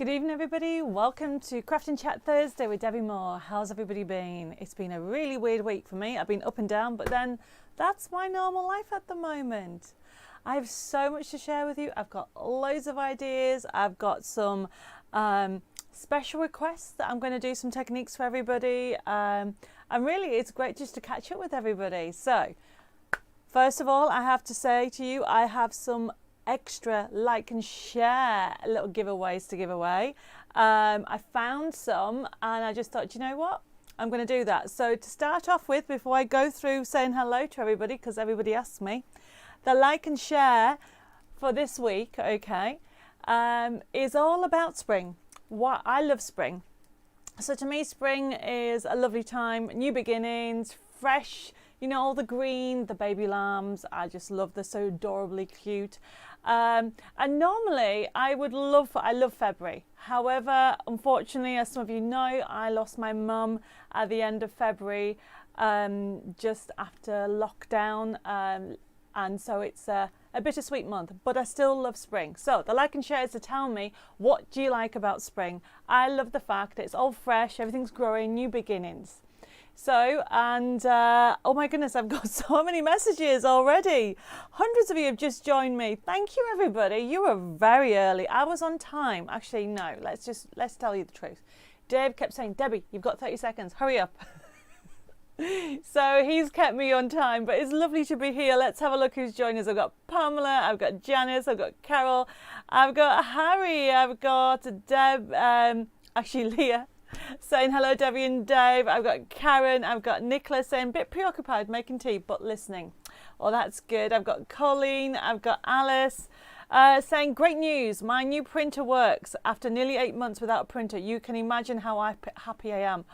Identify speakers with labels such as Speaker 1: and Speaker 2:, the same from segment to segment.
Speaker 1: Good evening, everybody. Welcome to Crafting Chat Thursday with Debbie Moore. How's everybody been? It's been a really weird week for me. I've been up and down, but then that's my normal life at the moment. I have so much to share with you. I've got loads of ideas. I've got some special requests that I'm going to do some techniques for everybody. And really, it's great just to catch up with everybody. So, first of all, I have to say to you, I have some extra like and share little giveaways to give away. I found some and I just thought, you know what, I'm going to do that. So to start off with, before I go through saying hello to everybody, because everybody asks me, the like and share for this week, okay, is all about spring. What I love spring. So to me, spring is a lovely time, new beginnings, fresh, you know, all the green, the baby lambs. I just love, they're so adorably cute. And normally I love February. However, unfortunately, as some of you know, I lost my mum at the end of February, just after lockdown. And so it's a bittersweet month, but I still love spring. So the like and share is to tell me, what do you like about spring? I love the fact that it's all fresh, everything's growing, new beginnings. So, and oh my goodness, I've got so many messages already. Hundreds of you have just joined me. Thank you, everybody. You were very early. I was on time. Actually, no, let's tell you the truth. Dave kept saying, Debbie, you've got 30 seconds. Hurry up. So he's kept me on time, but it's lovely to be here. Let's have a look who's joined us. I've got Pamela, I've got Janice, I've got Carol, I've got Harry, I've got Deb, actually Leah, saying hello, Debbie and Dave. I've got Karen, I've got Nicola saying bit preoccupied making tea but listening. Oh, that's good. I've got Colleen, I've got Alice saying great news, my new printer works after nearly 8 months without a printer. You can imagine how happy I am.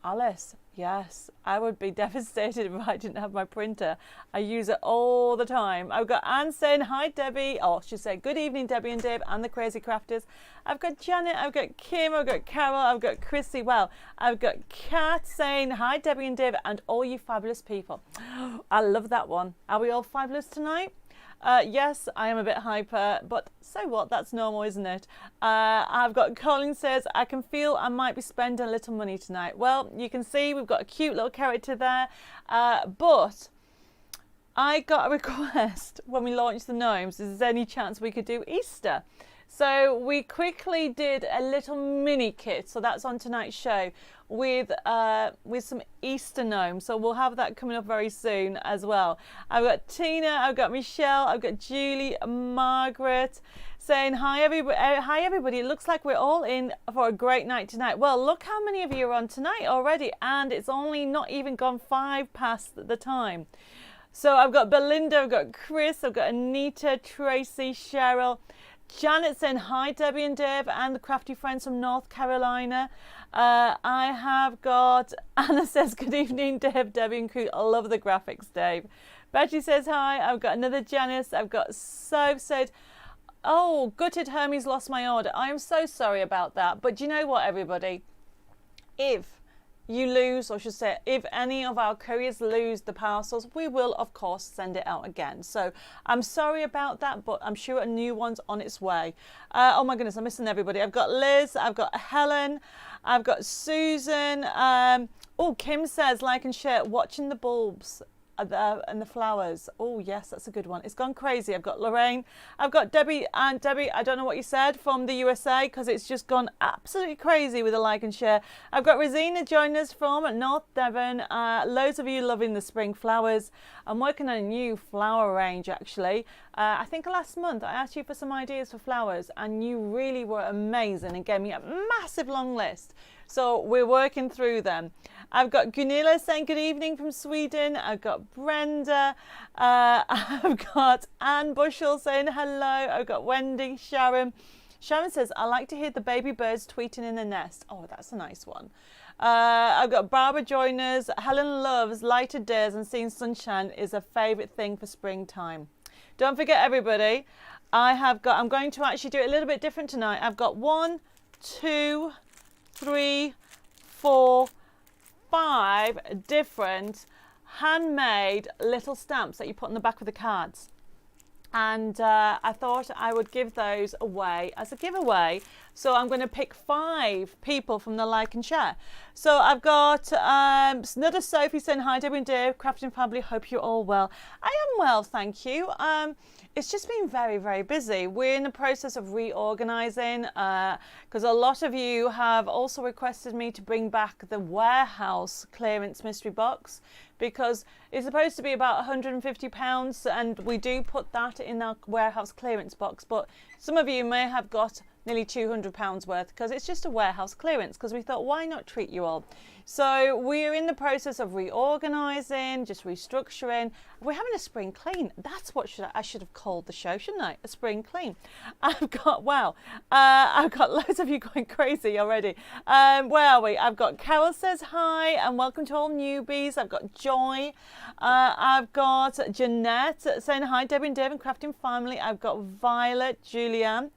Speaker 1: Alice, yes, I would be devastated if I didn't have my printer. I use it all the time. I've got Anne saying hi, Debbie. Oh, she said good evening, Debbie and Dave and the Crazy Crafters. I've got Janet, I've got Kim, I've got Carol, I've got Chrissy. Well, I've got Kat saying hi, Debbie and Dave and all you fabulous people. I love that one. Are we all fabulous tonight? Yes, I am a bit hyper, but so what? That's normal, isn't it? I've got Colin says, I can feel I might be spending a little money tonight. Well, you can see we've got a cute little character there, but I got a request when we launched the Gnomes, is there any chance we could do Easter? So we quickly did a little mini kit, so that's on tonight's show, with some Easter gnomes. So we'll have that coming up very soon as well. I've got Tina, I've got Michelle, I've got Julie, Margaret saying hi everybody. It looks like we're all in for a great night tonight. Well, look how many of you are on tonight already, and it's only not even gone 5 past the time. So I've got Belinda, I've got Chris, I've got Anita, Tracy, Cheryl, Janet saying hi, Debbie and Dave and the crafty friends from North Carolina. I have got Anna says good evening, Dave, Debbie and crew. I love the graphics, Dave. Betty says hi. I've got another Janice. I've got Soph said, oh, gutted Hermes lost my order. I am so sorry about that. But you know what, everybody? If you lose, or I should say, if any of our couriers lose the parcels, we will of course send it out again. So I'm sorry about that, but I'm sure a new one's on its way. Oh my goodness, I'm missing everybody. I've got Liz, I've got Helen, I've got Susan. Oh, Kim says like and share, watching the bulbs and the flowers. Oh yes, that's a good one. It's gone crazy. I've got Lorraine, I've got Debbie, and Debbie, I don't know what you said, from the USA, because it's just gone absolutely crazy with a like and share. I've got Rosina joining us from North Devon. Loads of you loving the spring flowers. I'm working on a new flower range actually. I think last month I asked you for some ideas for flowers and you really were amazing and gave me a massive long list. So we're working through them. I've got Gunilla saying good evening from Sweden. I've got Brenda. I've got Anne Bushell saying hello. I've got Wendy, Sharon. Sharon says, I like to hear the baby birds tweeting in the nest. Oh, that's a nice one. I've got Barbara joining us. Helen loves lighter days and seeing sunshine is a favourite thing for springtime. Don't forget, everybody, I'm going to actually do it a little bit different tonight. I've got 1, 2, 3, 4, 5 different handmade little stamps that you put on the back of the cards. And I thought I would give those away as a giveaway So I'm going to pick 5 people from the like and share. So I've got another Sophie saying, hi Debbie and Dave, crafting family, hope you're all well. I am well, thank you. It's just been very, very busy. We're in the process of reorganizing because a lot of you have also requested me to bring back the warehouse clearance mystery box, because it's supposed to be about £150 and we do put that in our warehouse clearance box, but some of you may have got nearly £200 worth because it's just a warehouse clearance, because we thought, why not treat you all? So we're in the process of reorganising, just restructuring. We're having a spring clean. That's what I should have called the show, shouldn't I? A spring clean. I've got loads of you going crazy already. Where are we? I've got Carol says hi and welcome to all newbies. I've got Joy. I've got Jeanette saying hi, Debbie and Dave and Crafting Family. I've got Violet, Julianne.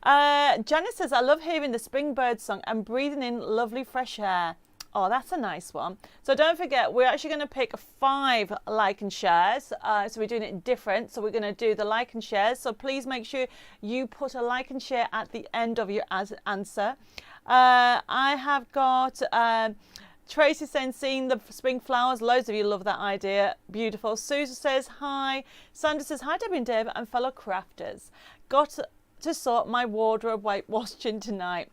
Speaker 1: Janice says, I love hearing the spring bird song and breathing in lovely fresh air. Oh, that's a nice one. So don't forget, we're actually going to pick 5 like and shares. So we're doing it different. So we're going to do the like and shares. So please make sure you put a like and share at the end of your answer. I have got Tracy saying, seeing the spring flowers. Loads of you love that idea. Beautiful. Susan says, hi. Sandra says, hi, Debbie and Dave and fellow crafters. Got to sort my wardrobe while watching tonight.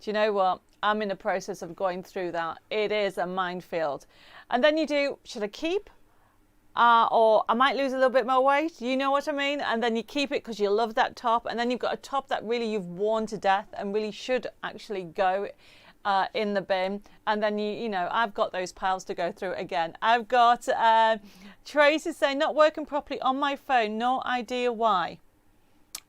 Speaker 1: Do you know what? I'm in the process of going through that. It is a minefield. And then you do, should I keep? Or I might lose a little bit more weight. You know what I mean? And then you keep it because you love that top. And then you've got a top that really you've worn to death and really should actually go in the bin. And then you know, I've got those piles to go through again. I've got Tracy saying, not working properly on my phone. No idea why.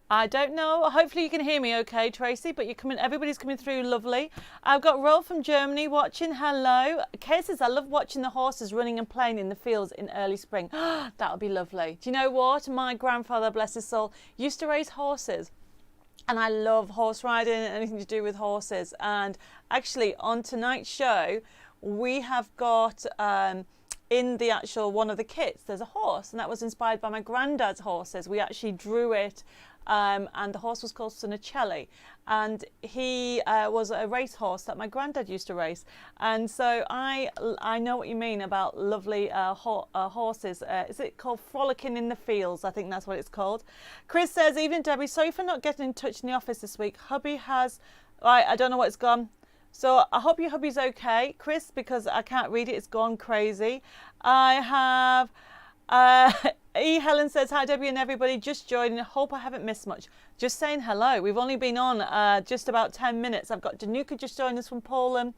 Speaker 1: I don't know. Hopefully you can hear me okay, Tracy, but you're coming, everybody's coming through lovely. I've got Rolf from Germany watching. Hello. Kay says, I love watching the horses running and playing in the fields in early spring. That would be lovely. Do you know what? My grandfather, bless his soul, used to raise horses. And I love horse riding and anything to do with horses. And actually on tonight's show, we have got in the actual one of the kits, there's a horse, and that was inspired by my granddad's horses. We actually drew it. And the horse was called Chelly, and he was a racehorse that my granddad used to race. And so I know what you mean about lovely horses. Is it called Frolicking in the Fields? I think that's what it's called. Chris says, evening Debbie, sorry for not getting in touch in the office this week. Hubby has, right, I don't know what it's gone. So I hope your hubby's okay, Chris, because I can't read it. It's gone crazy. I have... Helen says, hi Debbie and everybody, just joining. Hope I haven't missed much. Just saying hello. We've only been on just about 10 minutes. I've got Danuka just joined us from Poland.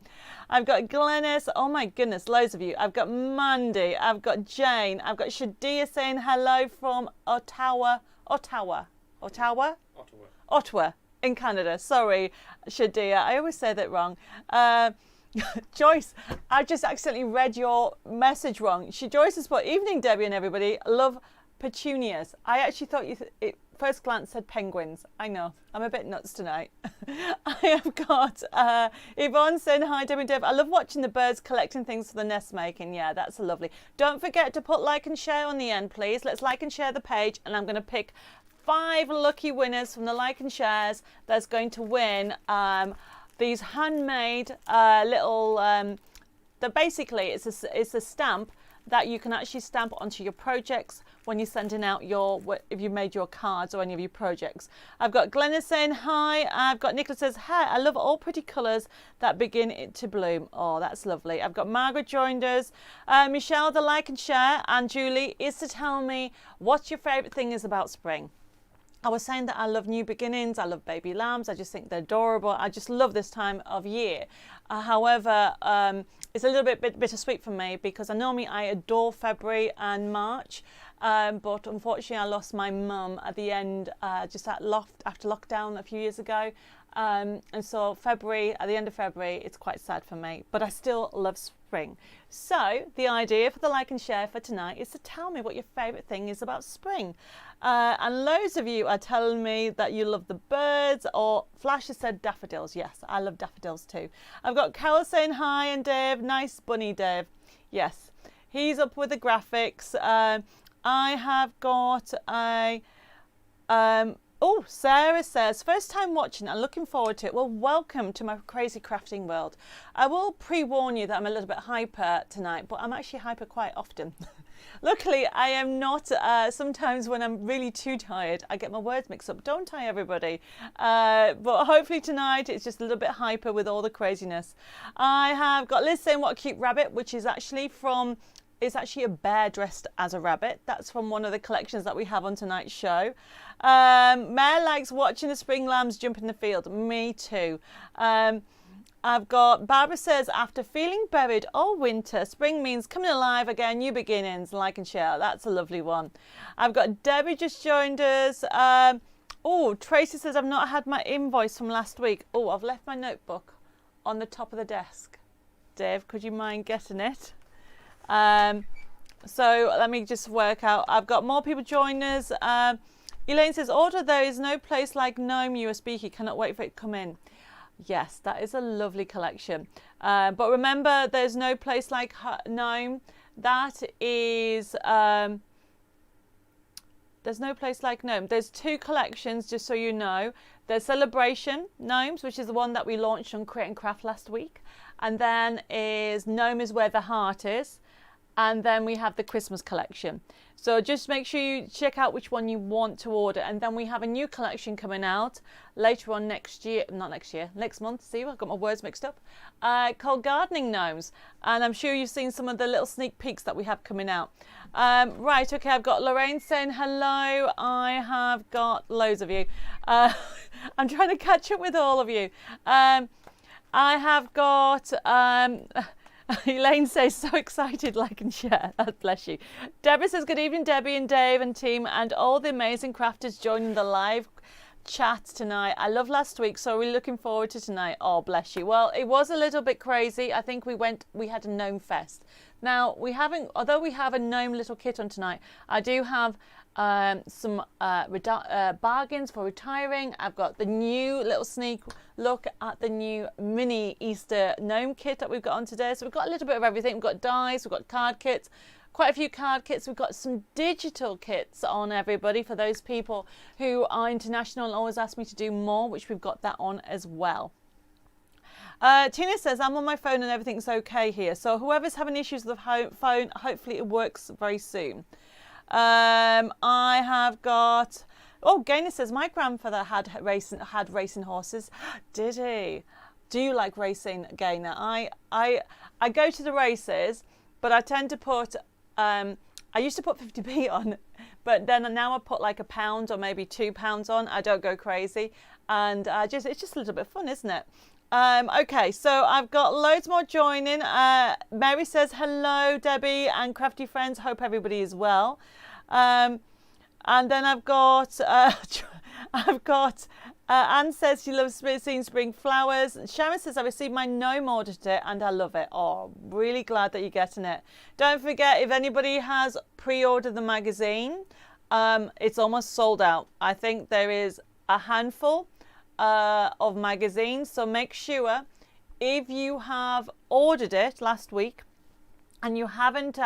Speaker 1: I've got Glennis. Oh my goodness, loads of you. I've got Mandy. I've got Jane. I've got Shadia saying hello from Ottawa in Canada. Sorry, Shadia. I always say that wrong. Joyce, I just accidentally read your message wrong. Joyce has put, evening Debbie and everybody, love petunias. I actually thought it first glance said penguins. I know, I'm a bit nuts tonight. I have got Yvonne saying, hi Debbie and Deb. I love watching the birds collecting things for the nest making. Yeah, that's lovely. Don't forget to put like and share on the end, please. Let's like and share the page, and I'm going to pick 5 lucky winners from the like and shares that's going to win these handmade little, basically it's a stamp that you can actually stamp onto your projects when you're sending out if you made your cards or any of your projects. I've got Glenna saying hi. I've got Nicola says, hi, I love all pretty colours that begin it to bloom. Oh, that's lovely. I've got Margaret joined us. Michelle, the like and share, and Julie is to tell me what's your favourite thing is about spring. I was saying that I love new beginnings, I love baby lambs, I just think they're adorable, I just love this time of year. However, it's a little bit bittersweet for me because I adore February and March, but unfortunately I lost my mum at the end, just after lockdown a few years ago. And so at the end of February, it's quite sad for me, but I still love spring. So the idea for the like and share for tonight is to tell me what your favourite thing is about spring. And loads of you are telling me that you love the birds, or Flash has said daffodils. Yes, I love daffodils too. I've got Carol saying hi, and Dave, nice bunny Dave. Yes, he's up with the graphics. I have got Oh, Sarah says, first time watching and looking forward to it. Well, welcome to my crazy crafting world. I will pre-warn you that I'm a little bit hyper tonight, but I'm actually hyper quite often. Luckily, I am not. Sometimes when I'm really too tired, I get my words mixed up, don't I, everybody? But hopefully tonight it's just a little bit hyper with all the craziness. I have got Liz saying, what a cute rabbit, which is actually from... It's actually a bear dressed as a rabbit. That's from one of the collections that we have on tonight's show. Mare likes watching the spring lambs jump in the field. Me too. I've got Barbara says, after feeling buried all winter, spring means coming alive again, new beginnings. Like and share. That's a lovely one. I've got Debbie just joined us. Oh, Tracy says, I've not had my invoice from last week. Oh, I've left my notebook on the top of the desk. Dave, could you mind getting it? So let me just work out. I've got more people joining us. Elaine says, order, there is no place like Gnome USB key. Cannot wait for it to come in. Yes, that is a lovely collection. But remember, there's no place like Gnome. That is, there's no place like Gnome. There's two collections, just so you know. There's Celebration Gnomes, which is the one that we launched on Create and Craft last week. And then is Gnome is Where the Heart Is. And then we have the Christmas collection. So just make sure you check out which one you want to order. And then we have a new collection coming out later on next year, not next year, next month. See, I've got my words mixed up. Called Gardening Gnomes. And I'm sure you've seen some of the little sneak peeks that we have coming out. Right, okay, I've got Lorraine saying hello. I have got loads of you. I'm trying to catch up with all of you. I have got... Elaine says, so excited, like and share. Bless you. Deborah says, good evening, Debbie and Dave and team and all the amazing crafters joining the live chat tonight. I love last week, so we're looking forward to tonight. Oh, bless you. Well, it was a little bit crazy. I think we had a Gnome Fest. Now, although we have a Gnome little kit on tonight, I do have some bargains for retiring. I've got the new little sneak look at the new mini Easter gnome kit that we've got on today. So we've got a little bit of everything. We've got dies, we've got card kits, quite a few card kits. We've got some digital kits on, everybody, for those people who are international and always ask me to do more, which we've got that on as well. Tina says, I'm on my phone and everything's okay here. So whoever's having issues with the phone, hopefully it works very soon. I have got... Oh, Gaynor says, my grandfather had racing horses. Did he? Do you like racing, Gaynor? I go to the races, but I tend to put... I used to put 50p on, but then now I put like £1 or maybe £2 on. I don't go crazy. And it's just a little bit fun, isn't it? Okay, so I've got loads more joining. Mary says, hello, Debbie and crafty friends. Hope everybody is well. And then I've got Anne says she loves seeing spring flowers. Sharon says, I received my Gnome order today and I love it. Oh, really glad that you're getting it. Don't forget, if anybody has pre-ordered the magazine, it's almost sold out. I think there is a handful of magazines, so make sure if you have ordered it last week and you haven't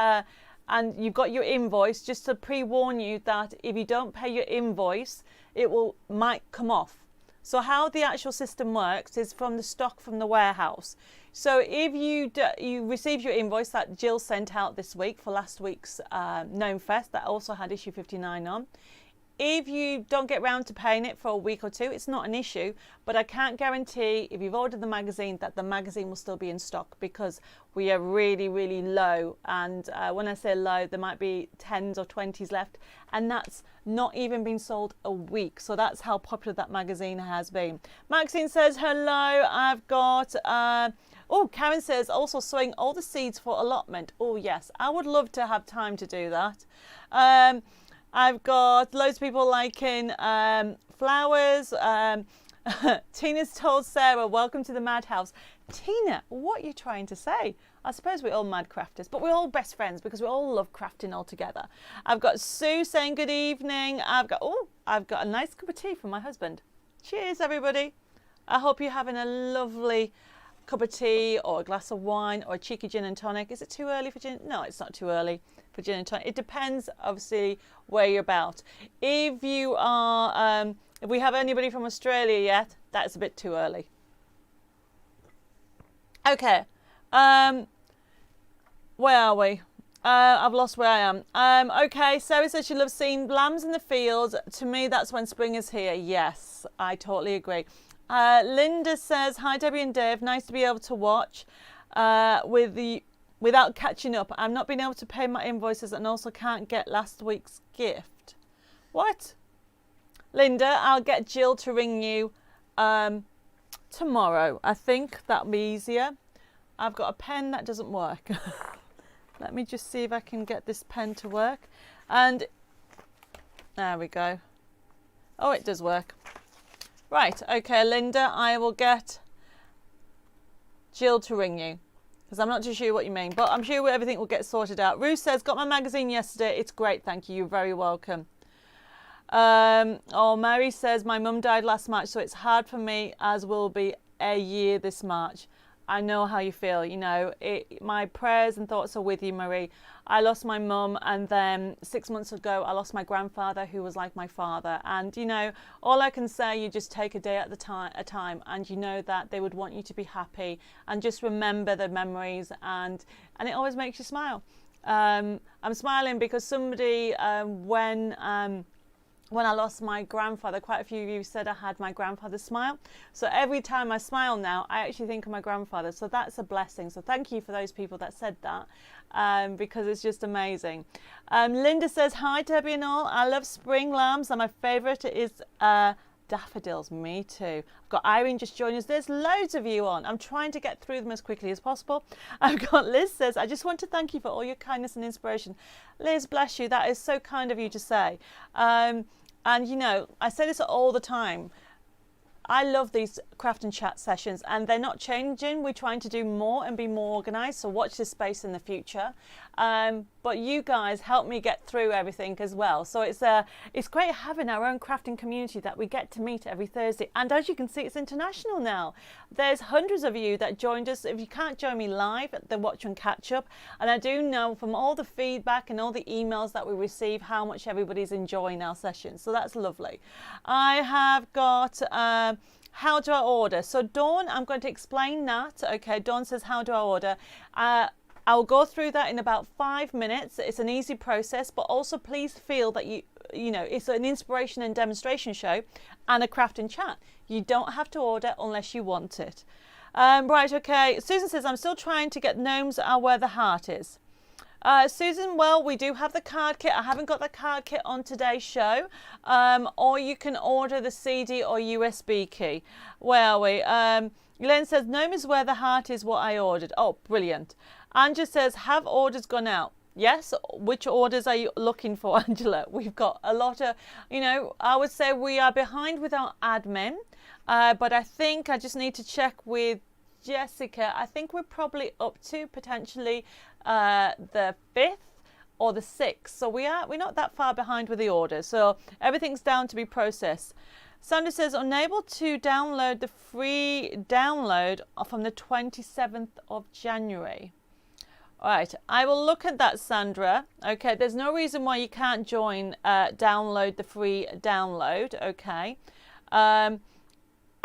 Speaker 1: and you've got your invoice, just to pre-warn you that if you don't pay your invoice, it might come off. So how the actual system works is from the stock from the warehouse. So if you receive your invoice that Jill sent out this week for last week's Gnome Fest, that also had issue 59 on, if you don't get round to paying it for a week or two, it's not an issue, but I can't guarantee if you've ordered the magazine that the magazine will still be in stock, because we are really, really low. And when I say low, there might be 10s or 20s left, and that's not even been sold a week. So that's how popular that magazine has been. Maxine says, hello, I've got... Oh, Karen says, also sowing all the seeds for allotment. Oh, yes, I would love to have time to do that. I've got loads of people liking flowers. Tina's told Sarah, welcome to the madhouse. Tina, what are you trying to say? I suppose we're all mad crafters, but we're all best friends because we all love crafting all together. I've got Sue saying good evening. I've got a nice cup of tea from my husband. Cheers, everybody. I hope you're having a lovely cup of tea or a glass of wine or a cheeky gin and tonic. Is it too early for gin? No, it's not too early for gin and tonic. It depends, obviously, where you're about. If you are If we have anybody from Australia yet, that's a bit too early. Okay. Where are we? I've lost where I am. Okay, Sarah says she loves seeing lambs in the fields. To me, that's when spring is here. Yes, I totally agree. Linda says, hi, Debbie and Dave. Nice to be able to watch without catching up. I'm not being able to pay my invoices and also can't get last week's gift. What? Linda, I'll get Jill to ring you tomorrow. I think that'll be easier. I've got a pen that doesn't work. Let me just see if I can get this pen to work. And there we go. Oh, it does work. Right, okay, Linda, I will get Jill to ring you. Because I'm not too sure what you mean. But I'm sure everything will get sorted out. Ruth says, got my magazine yesterday. It's great, thank you. You're very welcome. Mary says, my mum died last March, so it's hard for me, as will be a year this March. I know how you feel, you know, my prayers and thoughts are with you, Marie. I lost my mum, and then 6 months ago, I lost my grandfather, who was like my father. And, you know, all I can say, you just take a day at a time, and you know that they would want you to be happy, and just remember the memories, and it always makes you smile. I'm smiling because somebody, when I lost my grandfather, quite a few of you said I had my grandfather's smile. So every time I smile now, I actually think of my grandfather. So that's a blessing. So thank you for those people that said that, because it's just amazing. Linda says, hi, Debbie and all. I love spring lambs, and my favourite is daffodils. Me too. I've got Irene just joining us. There's loads of you on. I'm trying to get through them as quickly as possible. I've got Liz says, I just want to thank you for all your kindness and inspiration. Liz, bless you. That is so kind of you to say. And, you know, I say this all the time. I love these craft and chat sessions, and they're not changing. We're trying to do more and be more organised, so watch this space in the future. But you guys help me get through everything as well. So it's great having our own crafting community that we get to meet every Thursday. And as you can see, it's international now. There's hundreds of you that joined us. If you can't join me live, then watch and catch up. And I do know from all the feedback and all the emails that we receive how much everybody's enjoying our sessions. So that's lovely. I have got... how do I order? So Dawn, I'm going to explain that. Okay, Dawn says, how do I order? I'll go through that in about 5 minutes. It's an easy process, but also please feel that you know, it's an inspiration and demonstration show and a craft and chat. You don't have to order unless you want it. Right, okay. Susan says, I'm still trying to get gnomes where the heart is. Susan, well, we do have the card kit. I haven't got the card kit on today's show. Or you can order the CD or USB key. Where are we? Elaine says, Gnome is where the heart is what I ordered. Oh, brilliant. Angela says, have orders gone out? Yes. Which orders are you looking for, Angela? We've got a lot of, you know, I would say we are behind with our admin. But I think I just need to check with Jessica. I think we're probably up to potentially the 5th or the 6th. So we're not that far behind with the orders. So everything's down to be processed. Sandra says, unable to download the free download from the 27th of January. All right, I will look at that, Sandra. Okay, there's no reason why you can't download the free download. Okay, I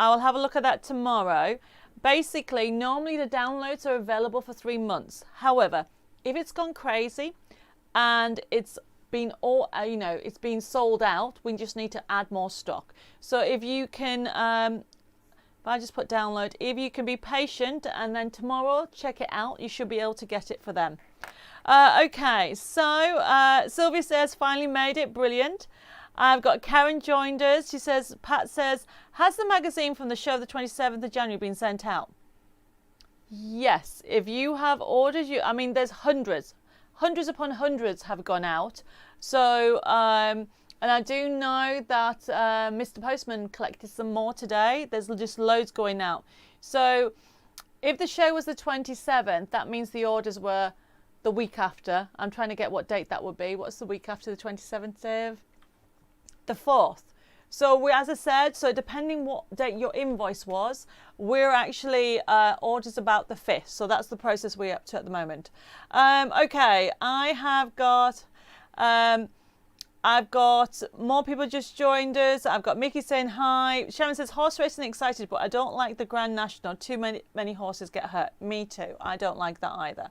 Speaker 1: will have a look at that tomorrow. Basically, normally the downloads are available for 3 months. However, if it's gone crazy and it's been it's been sold out, we just need to add more stock. So if you can, if I just put download, if you can be patient and then tomorrow check it out, you should be able to get it for them. Okay, so Sylvia says, finally made it, brilliant. I've got Karen joined us. She says, Pat says, has the magazine from the show the 27th of January been sent out? Yes, if you have ordered, I mean, there's hundreds upon hundreds have gone out. So, and I do know that Mr. Postman collected some more today. There's just loads going out. So if the show was the 27th, that means the orders were the week after. I'm trying to get what date that would be. What's the week after the 27th, Dave? The 4th. So as I said, so depending what date your invoice was, we're actually orders about the 5th. So that's the process we're up to at the moment. Okay, I have got, I I've got more people just joined us. I've got Mickey saying hi. Sharon says, horse racing excited, but I don't like the Grand National. Too many horses get hurt. Me too. I don't like that either.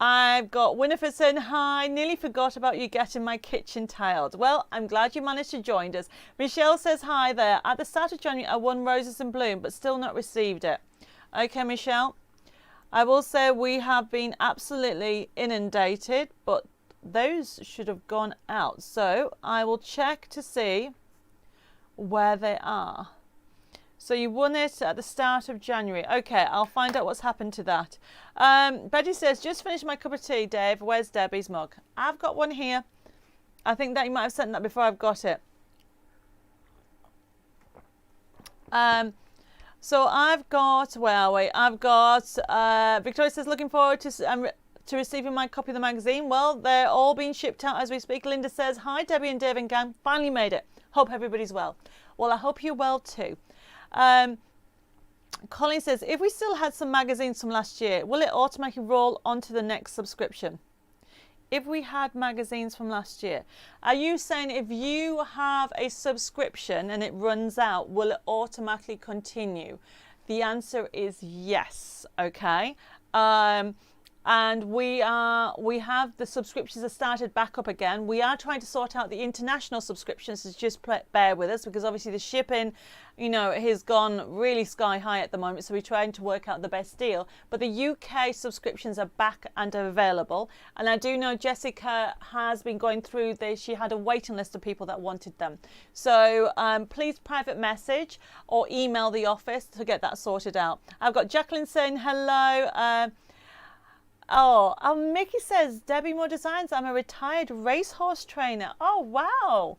Speaker 1: I've got Winifred saying hi. Nearly forgot about you getting my kitchen tiled. Well, I'm glad you managed to join us. Michelle says hi there. At the start of January, I won Roses in Bloom, but still not received it. Okay, Michelle. I will say we have been absolutely inundated, but those should have gone out. So I will check to see where they are. So you won it at the start of January. Okay, I'll find out what's happened to that. Betty says, just finished my cup of tea, Dave. Where's Debbie's mug? I've got one here. I think that you might have sent that before I've got it. So I've got, where are we? I've got, Victoria says, looking forward to receiving my copy of the magazine. Well, they're all being shipped out as we speak. Linda says, hi, Debbie and Dave and gang. Finally made it. Hope everybody's well. Well, I hope you're well too. Colin says, if we still had some magazines from last year, will it automatically roll onto the next subscription? If we had magazines from last year, are you saying if you have a subscription and it runs out, will it automatically continue? The answer is yes. Okay. And we have the subscriptions that started back up again. We are trying to sort out the international subscriptions, so just bear with us, because obviously the shipping, you know, has gone really sky high at the moment, so we're trying to work out the best deal. But the UK subscriptions are back and are available, and I do know Jessica has been going through this. She had a waiting list of people that wanted them. So please private message or email the office to get that sorted out. I've got Jacqueline saying hello. Mickey says, Debbie Moore Designs, I'm a retired racehorse trainer. Oh, wow.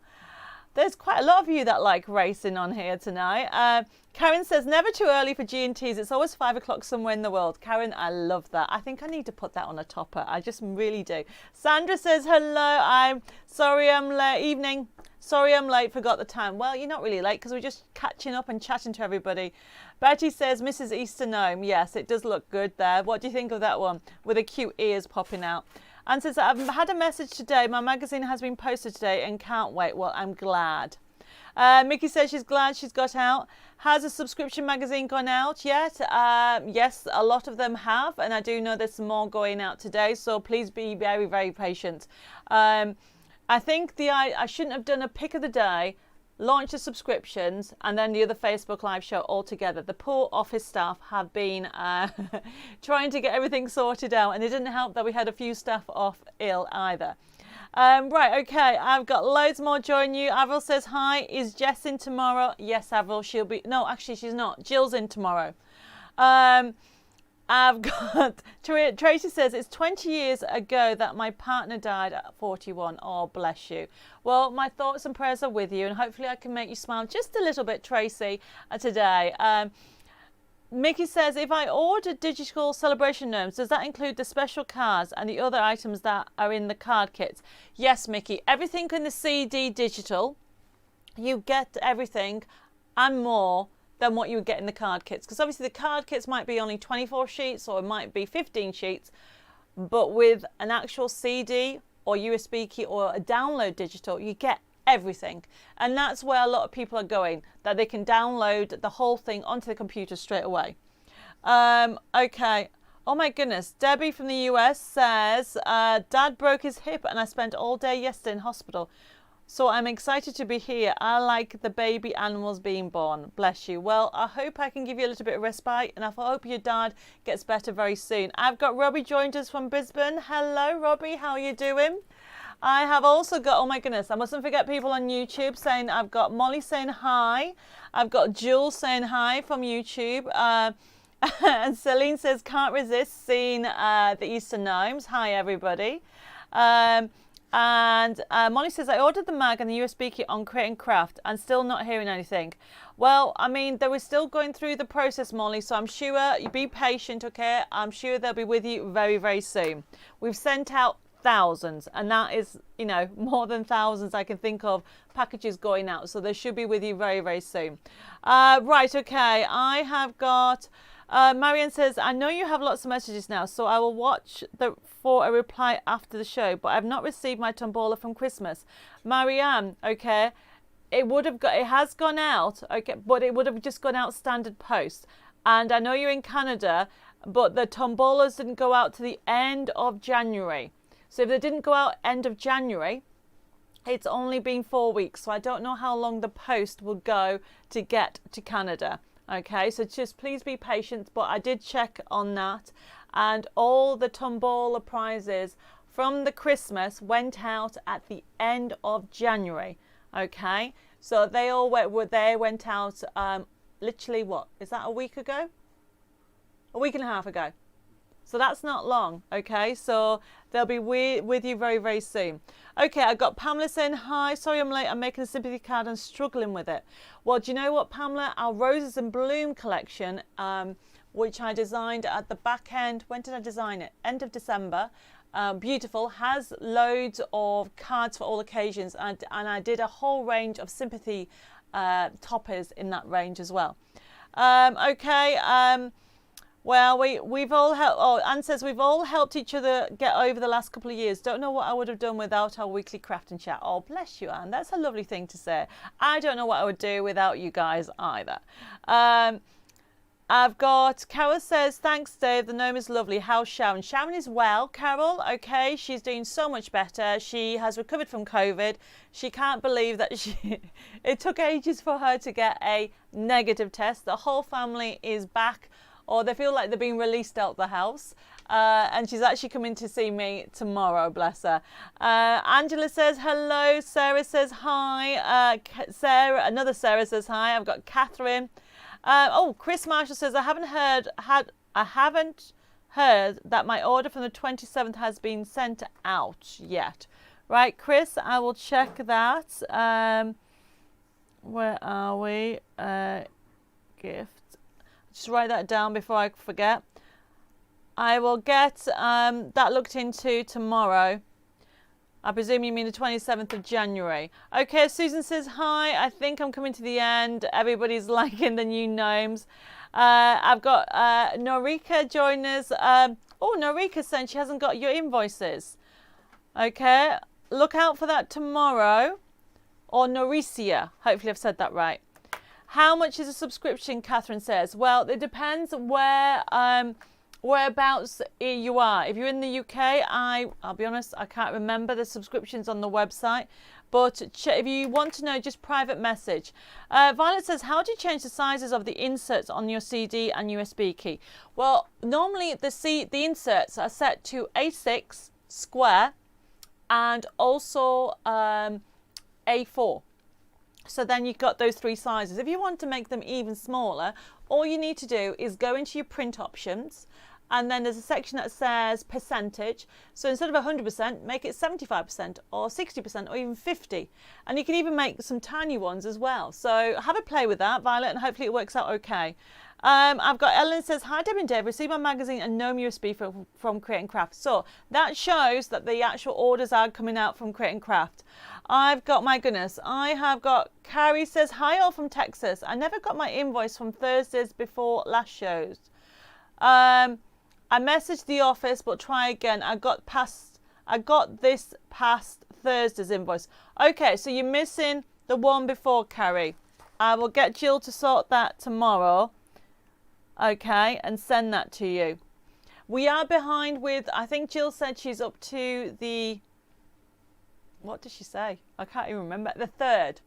Speaker 1: There's quite a lot of you that like racing on here tonight. Karen says, never too early for G&Ts. It's always 5 o'clock somewhere in the world. Karen, I love that. I think I need to put that on a topper. I just really do. Sandra says, hello. I'm sorry I'm late. Evening. Sorry I'm late. Forgot the time. Well, you're not really late because we're just catching up and chatting to everybody. Betty says, Mrs. Easter Gnome. Yes, it does look good there. What do you think of that one? With the cute ears popping out. And says, I've had a message today. My magazine has been posted today and can't wait. Well, I'm glad. Mickey says she's glad she's got out. Has a subscription magazine gone out yet? Yes, a lot of them have. And I do know there's some more going out today. So please be very, very patient. I think I shouldn't have done a pick of the day, launch the subscriptions, and then the other Facebook Live show all together. The poor office staff have been trying to get everything sorted out, and it didn't help that we had a few staff off ill either. Right, okay, I've got loads more joining you. Avril says hi. Is Jess in tomorrow? Yes, Avril, she'll be. No, actually, she's not. Jill's in tomorrow. I've got Tracy says it's 20 years ago that my partner died at 41. Oh, bless you. Well, my thoughts and prayers are with you, and hopefully I can make you smile just a little bit, Tracy, today. Mickey says, if I order digital celebration gnomes, does that include the special cards and the other items that are in the card kits? Yes, Mickey. Everything in the CD digital, you get everything and more than what you would get in the card kits, because obviously the card kits might be only 24 sheets or it might be 15 sheets, but with an actual CD or USB key or a download digital, you get everything. And that's where a lot of people are going, that they can download the whole thing onto the computer straight away. Okay. Oh my goodness. Debbie from the US says, Dad broke his hip and I spent all day yesterday in hospital. So I'm excited to be here. I like the baby animals being born. Bless you. Well, I hope I can give you a little bit of respite, and I hope your dad gets better very soon. I've got Robbie joined us from Brisbane. Hello, Robbie. How are you doing? I have also got, oh my goodness, I mustn't forget people on YouTube saying, I've got Molly saying hi. I've got Jules saying hi from YouTube. And Celine says, can't resist seeing the Easter Gnomes. Hi, everybody. And Molly says, I ordered the mag and the USB kit on Create and Craft and still not hearing anything. Well, I mean, they were still going through the process, Molly, so I'm sure you be patient, okay? I'm sure they'll be with you very, very soon. We've sent out thousands, and that is, you know, more than thousands I can think of packages going out, so they should be with you very, very soon. Right, okay, I have got Marianne says, I know you have lots of messages now, so I will watch for a reply after the show, but I've not received my tombola from Christmas. Marianne, okay, it has gone out, okay, but it would have just gone out standard post. And I know you're in Canada, but the tombolas didn't go out to the end of January. So if they didn't go out end of January, it's only been 4 weeks. So I don't know how long the post will go to get to Canada. Okay, so just please be patient, but I did check on that, and all the tombola prizes from the Christmas went out at the end of January. Okay, so they went out literally, what is that, a week ago? A week and a half ago. So that's not long, okay? So they'll be with you very, very soon. Okay, I got Pamela saying, hi, sorry I'm late. I'm making a sympathy card and struggling with it. Well, do you know what, Pamela? Our Roses and Bloom collection, which I designed at the back end. When did I design it? End of December. Beautiful, has loads of cards for all occasions. And I did a whole range of sympathy toppers in that range as well. Well, we've all helped. Oh, Anne says we've all helped each other get over the last couple of years. Don't know what I would have done without our weekly craft and chat. Oh, bless you, Anne. That's a lovely thing to say. I don't know what I would do without you guys either. I've got Carol says, thanks, Dave. The gnome is lovely. How's Sharon? Sharon is well, Carol. Okay, she's doing so much better. She has recovered from COVID. She can't believe that it took ages for her to get a negative test. The whole family is back, or they feel like they're being released out the house. And she's actually coming to see me tomorrow, bless her. Angela says hello. Sarah says hi. Another Sarah says hi. I've got Catherine. Chris Marshall says I haven't heard that my order from the 27th has been sent out yet. Right, Chris, I will check that. Where are we? Gift. Just write that down before I forget. I will get that looked into tomorrow. I presume you mean the 27th of January. Okay, Susan says hi. I think I'm coming to the end. Everybody's liking the new gnomes. I've got Norika join us. Norika's saying she hasn't got your invoices. Okay, look out for that tomorrow. Or Noricia. Hopefully I've said that right. How much is a subscription, Catherine says? Well, it depends whereabouts you are. If you're in the UK, I'll be honest, I can't remember the subscriptions on the website. But if you want to know, just private message. Violet says, how do you change the sizes of the inserts on your CD and USB key? Well, normally the inserts are set to A6, square, and also A4. So then you've got those three sizes. If you want to make them even smaller, all you need to do is go into your print options, and then there's a section that says percentage. So instead of 100%, make it 75% or 60% or even 50. And you can even make some tiny ones as well. So have a play with that, Violet, and hopefully it works out okay. I've got Ellen says, hi Deb and Dave, received my magazine and Gnome USB from Create and Craft. So that shows that the actual orders are coming out from Create and Craft. I've got, my goodness, I have got, Carrie says, hi all from Texas. I never got my invoice from Thursdays before last shows. I messaged the office, but try again. I got this past Thursday's invoice. Okay, so you're missing the one before, Carrie. I will get Jill to sort that tomorrow. Okay, and send that to you. We are behind with, I think Jill said she's up to the, what did she say? I can't even remember. The 3rd.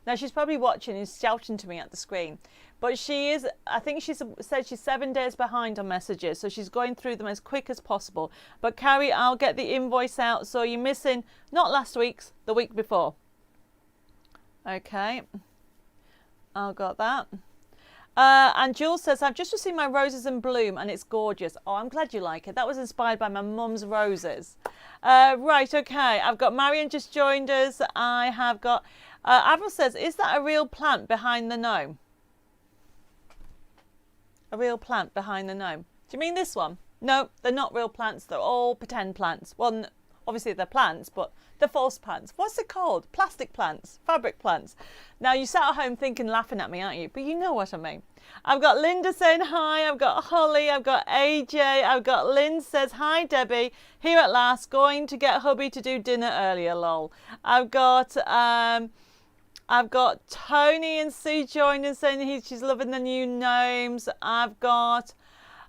Speaker 1: Now she's probably watching and shouting to me at the screen. But she is, I think she said she's 7 days behind on messages. So she's going through them as quick as possible. But Carrie, I'll get the invoice out. So you're missing, not last week's, the week before. Okay. I've got that. And Jules says, I've just received my Roses in Bloom and it's gorgeous. Oh, I'm glad you like it. That was inspired by my mum's roses. Right, okay. I've got Marion just joined us. I have got, Avril says, is that a real plant behind the gnome? A real plant behind the gnome. Do you mean this one? No, they're not real plants. They're all pretend plants. Well, obviously they're plants, but they're false plants. What's it called? Plastic plants, fabric plants. Now you sat at home thinking, laughing at me, aren't you? But you know what I mean. I've got Linda saying hi, I've got Holly, I've got AJ, I've got Lynn says, hi Debbie, here at last, going to get hubby to do dinner earlier, lol. I've got Tony and Sue joining saying she's loving the new gnomes. I've got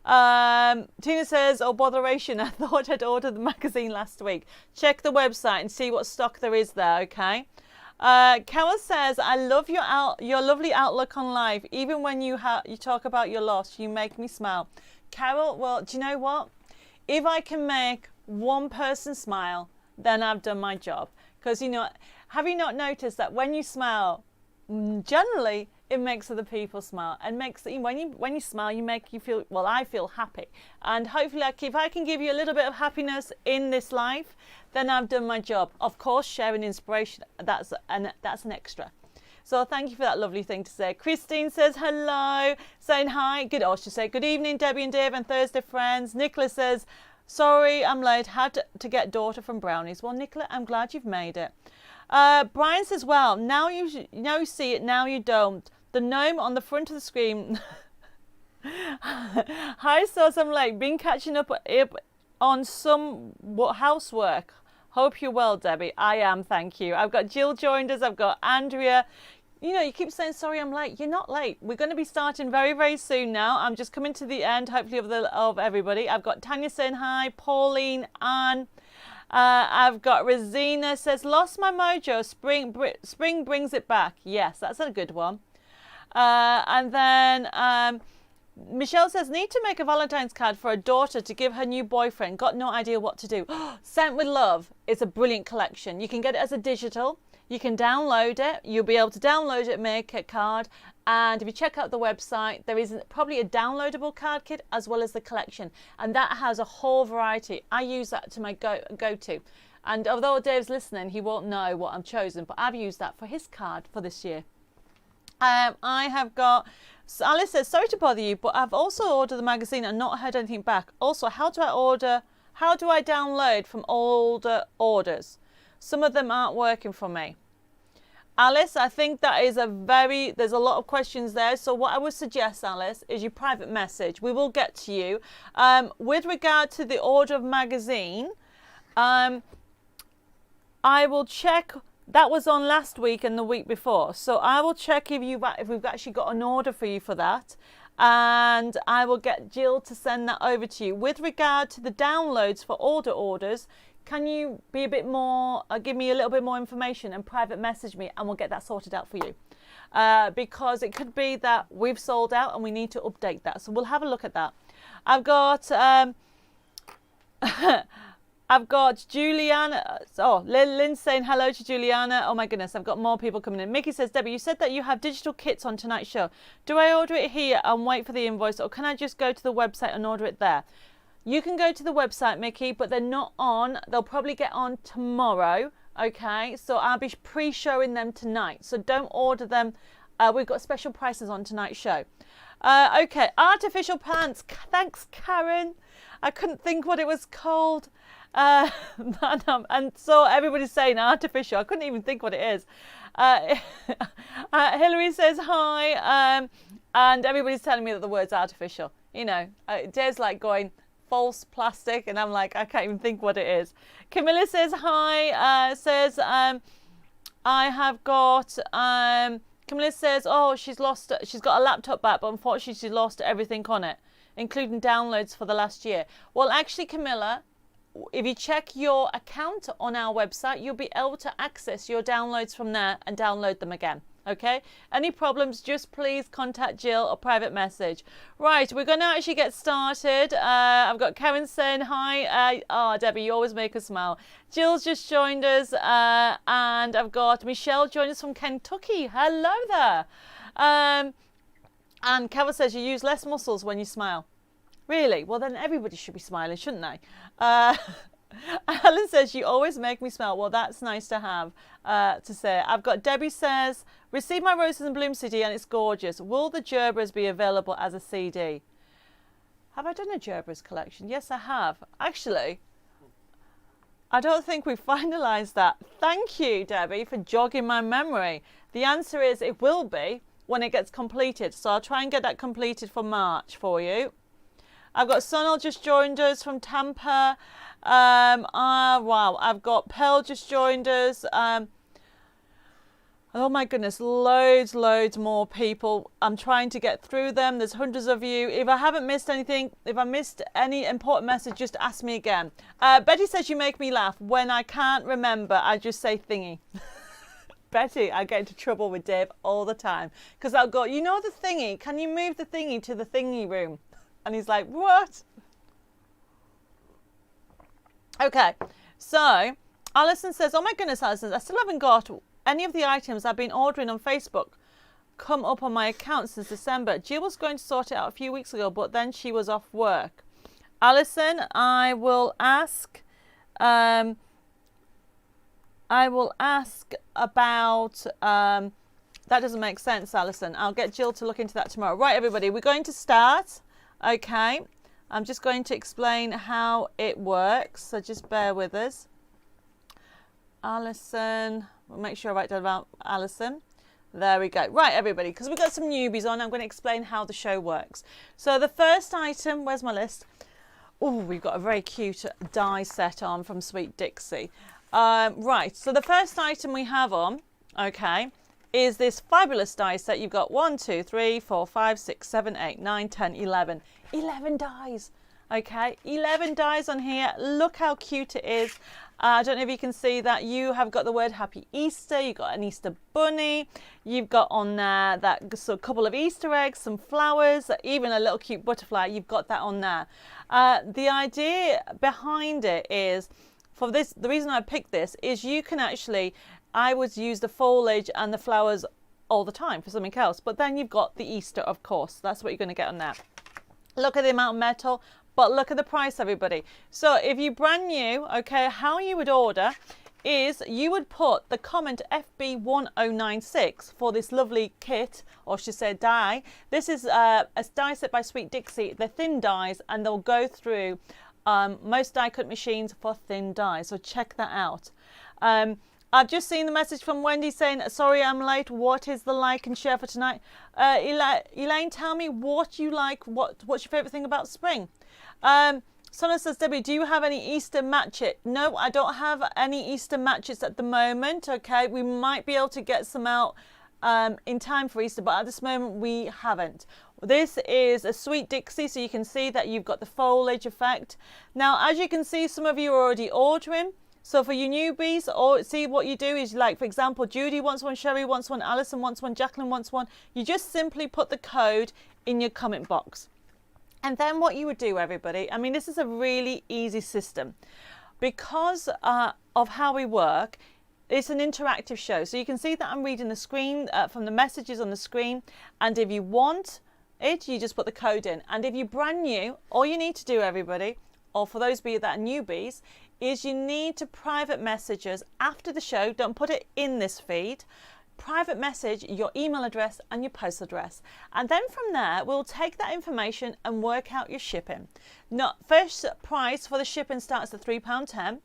Speaker 1: Tina says, oh botheration, I thought I'd ordered the magazine last week. Check the website and see what stock there is there, okay? Carol says, I love your lovely outlook on life. Even when you talk about your loss, you make me smile. Carol, well, do you know what? If I can make one person smile, then I've done my job. Because, you know, have you not noticed that when you smile, generally it makes other people smile, and when you smile, you feel, well, I feel happy. And hopefully, if I can give you a little bit of happiness in this life, then I've done my job. Of course, sharing inspiration, that's an extra. So thank you for that lovely thing to say. Christine says hello, saying hi. I should say good evening, Debbie and Dave and Thursday friends. Nicola says, sorry, I'm late. Had to get daughter from Brownies. Well, Nicola, I'm glad you've made it. Brian says, well, now you see it, now you don't. The gnome on the front of the screen. Hi, Sauce, I'm late. Been catching up on some housework. Hope you're well, Debbie. I am, thank you. I've got Jill joined us. I've got Andrea. You know, you keep saying, sorry, I'm late. You're not late. We're going to be starting very, very soon now. I'm just coming to the end, hopefully, of everybody. I've got Tanya saying hi, Pauline, Anne. I've got Rosina says, lost my mojo. Spring brings it back. Yes, that's a good one. And then Michelle says, need to make a Valentine's card for a daughter to give her new boyfriend. Got no idea what to do. Sent with Love is a brilliant collection. You can get it as a digital. You can download it. You'll be able to download it, make a card. And if you check out the website, there is probably a downloadable card kit as well as the collection. And that has a whole variety. I use that to my go-to. And although Dave's listening, he won't know what I'm chosen, but I've used that for his card for this year. I have got, Alice says, sorry to bother you, but I've also ordered the magazine and not heard anything back. Also, how do I download from older orders? Some of them aren't working for me. Alice, I think that is there's a lot of questions there. So what I would suggest, Alice, is you private message. We will get to you. With regard to the order of magazine, I will check. That was on last week and the week before. So I will check if we've actually got an order for you for that. And I will get Jill to send that over to you. With regard to the downloads for orders, can you be a bit more, give me a little bit more information and private message me, and we'll get that sorted out for you. Because it could be that we've sold out and we need to update that. So we'll have a look at that. I've got I've got Juliana. Oh, Lynn's saying hello to Juliana. Oh my goodness, I've got more people coming in. Mickey says, Debbie, you said that you have digital kits on tonight's show. Do I order it here and wait for the invoice, or can I just go to the website and order it there? You can go to the website, Mickey, but they're not on. They'll probably get on tomorrow. Okay, so I'll be pre-showing them tonight. So don't order them. We've got special prices on tonight's show. Okay, artificial plants. Thanks, Karen. I couldn't think what it was called. And so everybody's saying artificial. I couldn't even think what it is. Hillary says hi. And everybody's telling me that the word's artificial. You know, Dave's like going, false plastic, and I'm like, I can't even think what it is. Camilla says hi. Says I have got Camilla says, oh, she's got a laptop back, but unfortunately she lost everything on it, including downloads for the last year. Well, actually, Camilla, if you check your account on our website, you'll be able to access your downloads from there and download them again. Okay, any problems, just please contact Jill or private message. Right, we're going to actually get started. I've got Karen saying hi. Debbie, you always make us smile. Jill's just joined us, and I've got Michelle joined us from Kentucky. Hello there. And Carol says you use less muscles when you smile. Really? Well, then everybody should be smiling, shouldn't they? Alan says, you always make me smile. Well, that's nice to have to say. I've got Debbie says, receive my Roses and Bloom CD and it's gorgeous. Will the Gerbers be available as a CD? Have I done a Gerbers collection? Yes, I have. Actually, I don't think we've finalised that. Thank you, Debbie, for jogging my memory. The answer is it will be when it gets completed. So I'll try and get that completed for March for you. I've got Sonal just joined us from Tampa. Wow, I've got Pearl just joined us. Oh my goodness, loads more people. I'm trying to get through them. There's hundreds of you. If I haven't missed anything, if I missed any important message, just ask me again. Betty says you make me laugh. When I can't remember, I just say thingy. Betty, I get into trouble with Dave all the time. Because I'll go, you know the thingy? Can you move the thingy to the thingy room? And he's like, what? Okay, so Alison says, oh my goodness, Alison, I still haven't got any of the items I've been ordering on Facebook come up on my account since December. Jill was going to sort it out a few weeks ago, but then she was off work. Alison, I will ask about, that doesn't make sense, Alison. I'll get Jill to look into that tomorrow. Right, everybody, we're going to start. Okay, I'm just going to explain how it works, so just bear with us. Alison, we'll make sure I write down about Alison. There we go. Right, everybody, because we've got some newbies on, I'm going to explain how the show works. So the first item, where's my list? Oh, we've got a very cute die set on from Sweet Dixie. Right, so the first item we have on, okay, is this fabulous die set. You've got 1, 2, 3, 4, 5, 6, 7, 8, 9, 10, 11. 11 dies. Okay, 11 dies on here. Look how cute it is. I don't know if you can see that. You have got the word Happy Easter. You've got an Easter bunny. You've got on there that so a couple of Easter eggs, some flowers, even a little cute butterfly. You've got that on there. The idea behind it is, for this, the reason I picked this is you can actually, I would use the foliage and the flowers all the time for something else. But then you've got the Easter, of course. That's what you're going to get on there. Look at the amount of metal. But look at the price, everybody. So if you're brand new, okay, how you would order is you would put the comment FB1096 for this lovely kit, or should say die. This is a die set by Sweet Dixie. They're thin dies and they'll go through most die cut machines for thin dies. So check that out. I've just seen the message from Wendy saying, sorry I'm late, what is the like and share for tonight? Elaine, tell me what you like, what's your favourite thing about spring? Someone says, Debbie, do you have any Easter matches? No, I don't have any Easter matches at the moment, okay? We might be able to get some out in time for Easter, but at this moment we haven't. This is a Sweet Dixie, so you can see that you've got the foliage effect. Now, as you can see, some of you are already ordering. So for you newbies, or see what you do is, like, for example, Judy wants one, Sherry wants one, Alison wants one, Jacqueline wants one. You just simply put the code in your comment box. And then what you would do, everybody, I mean, this is a really easy system. Because of how we work, it's an interactive show. So you can see that I'm reading the screen from the messages on the screen. And if you want it, you just put the code in. And if you're brand new, all you need to do, everybody, or for those of you that are newbies, is you need to private message us after the show. Don't put it in this feed. Private message your email address and your post address. And then from there, we'll take that information and work out your shipping. Now, first price for the shipping starts at £3.10.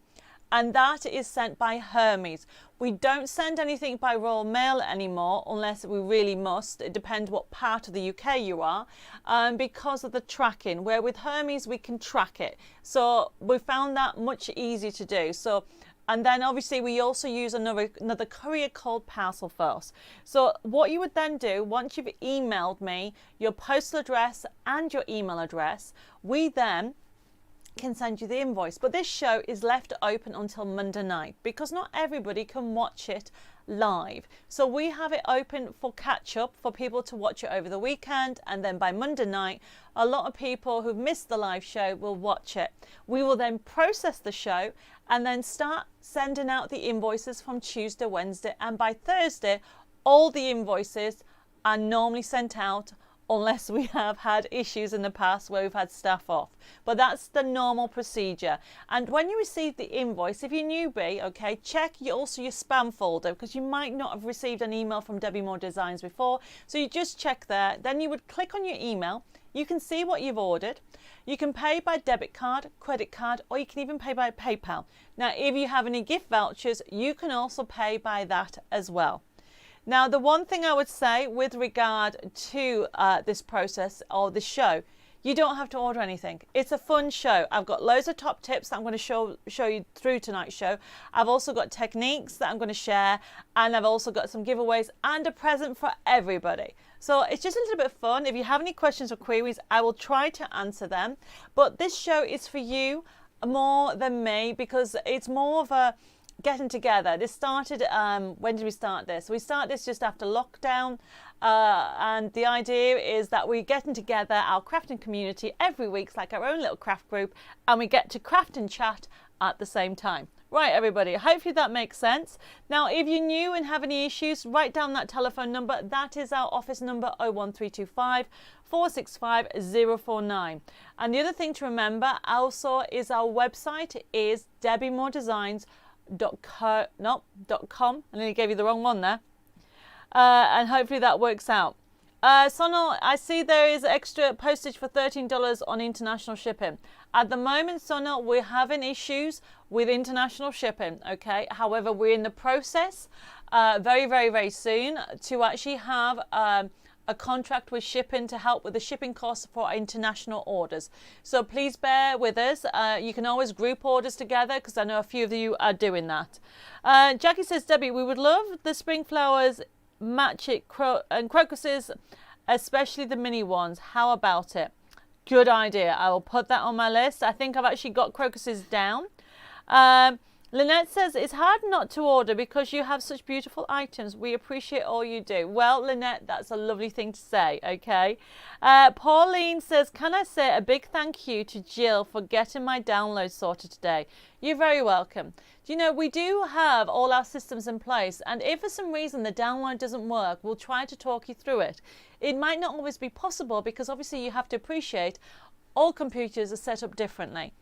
Speaker 1: And that is sent by Hermes. We don't send anything by Royal Mail anymore unless we really must. It depends what part of the UK you are, because of the tracking, where with Hermes we can track it. So we found that much easier to do. So, and then obviously we also use another courier called Parcel Force. So what you would then do, once you've emailed me your postal address and your email address, we then can send you the invoice. But this show is left open until Monday night because not everybody can watch it live. So we have it open for catch up for people to watch it over the weekend, and then by Monday night a lot of people who've missed the live show will watch it. We will then process the show and then start sending out the invoices from Tuesday, Wednesday, and by Thursday all the invoices are normally sent out, unless we have had issues in the past where we've had staff off. But that's the normal procedure. And when you receive the invoice, if you're newbie, okay, check also your spam folder, because you might not have received an email from Debbie Moore Designs before. So you just check there. Then you would click on your email. You can see what you've ordered. You can pay by debit card, credit card, or you can even pay by PayPal. Now, if you have any gift vouchers, you can also pay by that as well. Now, the one thing I would say with regard to this process or this show, you don't have to order anything. It's a fun show. I've got loads of top tips that I'm going to show you through tonight's show. I've also got techniques that I'm going to share, and I've also got some giveaways and a present for everybody. So it's just a little bit of fun. If you have any questions or queries, I will try to answer them. But this show is for you more than me, because it's more of a getting together. This started, when did we start this? We started this just after lockdown, and the idea is that we're getting together, our crafting community, every week. It's like our own little craft group, and we get to craft and chat at the same time. Right, everybody, hopefully that makes sense. Now, if you're new and have any issues, write down that telephone number. That is our office number, 01325 465 049. And the other thing to remember also is our website is debbimoredesigns.com. I nearly gave you the wrong one there. And hopefully that works out. Sonal, I see there is extra postage for $13 on international shipping. At the moment, Sonal, we're having issues with international shipping, okay? However, we're in the process very, very, very soon to actually have a contract with shipping to help with the shipping costs for our international orders. So please bear with us. You can always group orders together, because I know a few of you are doing that. Jackie says, Debbie, we would love the spring flowers, match it, and crocuses, especially the mini ones. How about it? Good idea. I will put that on my list. I think I've actually got crocuses down. Lynette says, it's hard not to order because you have such beautiful items. We appreciate all you do. Well, Lynette, that's a lovely thing to say, okay? Pauline says, can I say a big thank you to Jill for getting my download sorted today? You're very welcome. You know, we do have all our systems in place, and if for some reason the download doesn't work, we'll try to talk you through it. It might not always be possible, because obviously you have to appreciate all computers are set up differently.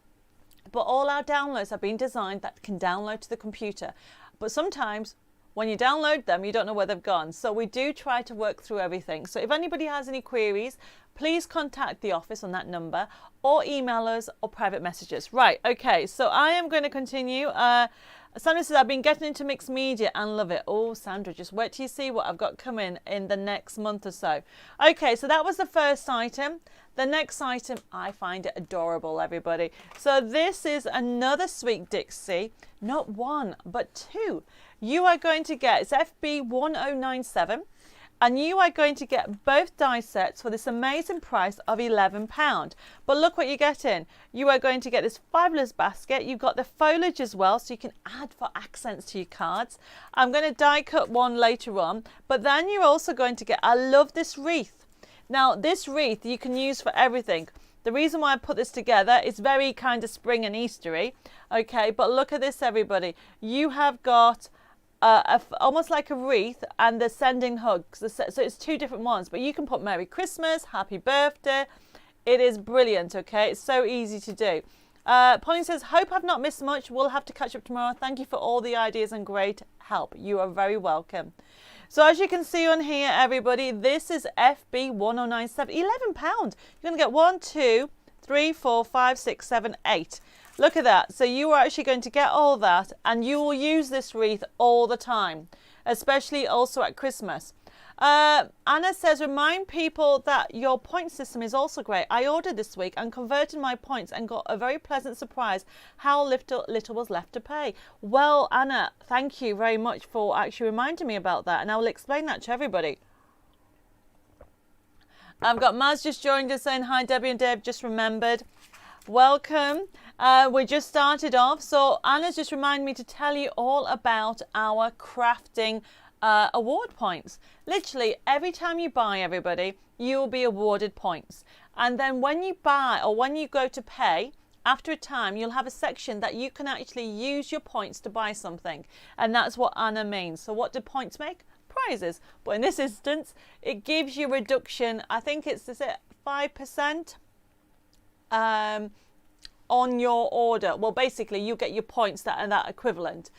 Speaker 1: But all our downloads have been designed that can download to the computer. But sometimes when you download them, you don't know where they've gone. So we do try to work through everything. So if anybody has any queries, please contact the office on that number, or email us, or private messages. Right, okay, so I am going to continue. Sandra says, I've been getting into mixed media and love it. Oh, Sandra, just wait till you see what I've got coming in the next month or so. Okay, so that was the first item. The next item, I find it adorable, everybody. So this is another Sweet Dixie, not one, but two. You are going to get, it's FB1097, and you are going to get both die sets for this amazing price of £11. But look what you're getting. You are going to get this fabulous basket. You've got the foliage as well, so you can add for accents to your cards. I'm going to die cut one later on, but then you're also going to get, I love this wreath. Now, this wreath you can use for everything. The reason why I put this together is very kind of spring and Eastery, okay? But look at this, everybody. You have got almost like a wreath and the sending hugs. So it's two different ones, but you can put Merry Christmas, Happy Birthday. It is brilliant, okay? It's so easy to do. Pauline says, hope I've not missed much. We'll have to catch up tomorrow. Thank you for all the ideas and great help. You are very welcome. So as you can see on here, everybody, this is FB1097, £11. You're going to get 1, 2, 3, 4, 5, 6, 7, 8. Look at that. So you are actually going to get all that, and you will use this wreath all the time, especially also at Christmas. Anna says, remind people that your point system is also great. I ordered this week and converted my points and got a very pleasant surprise how little was left to pay. Well, Anna, thank you very much for actually reminding me about that, and I will explain that to everybody. I've got Maz just joined us saying, hi, Debbie and Deb, just remembered. Welcome. We just started off. So Anna's just reminded me to tell you all about our crafting award points. Literally every time you buy, everybody, you will be awarded points, and then when you buy or when you go to pay, after a time you'll have a section that you can actually use your points to buy something, and that's what Anna means. So what do points make? Prizes. But in this instance it gives you reduction, I think it's, is it 5% on your order. Well, basically you get your points that are that equivalent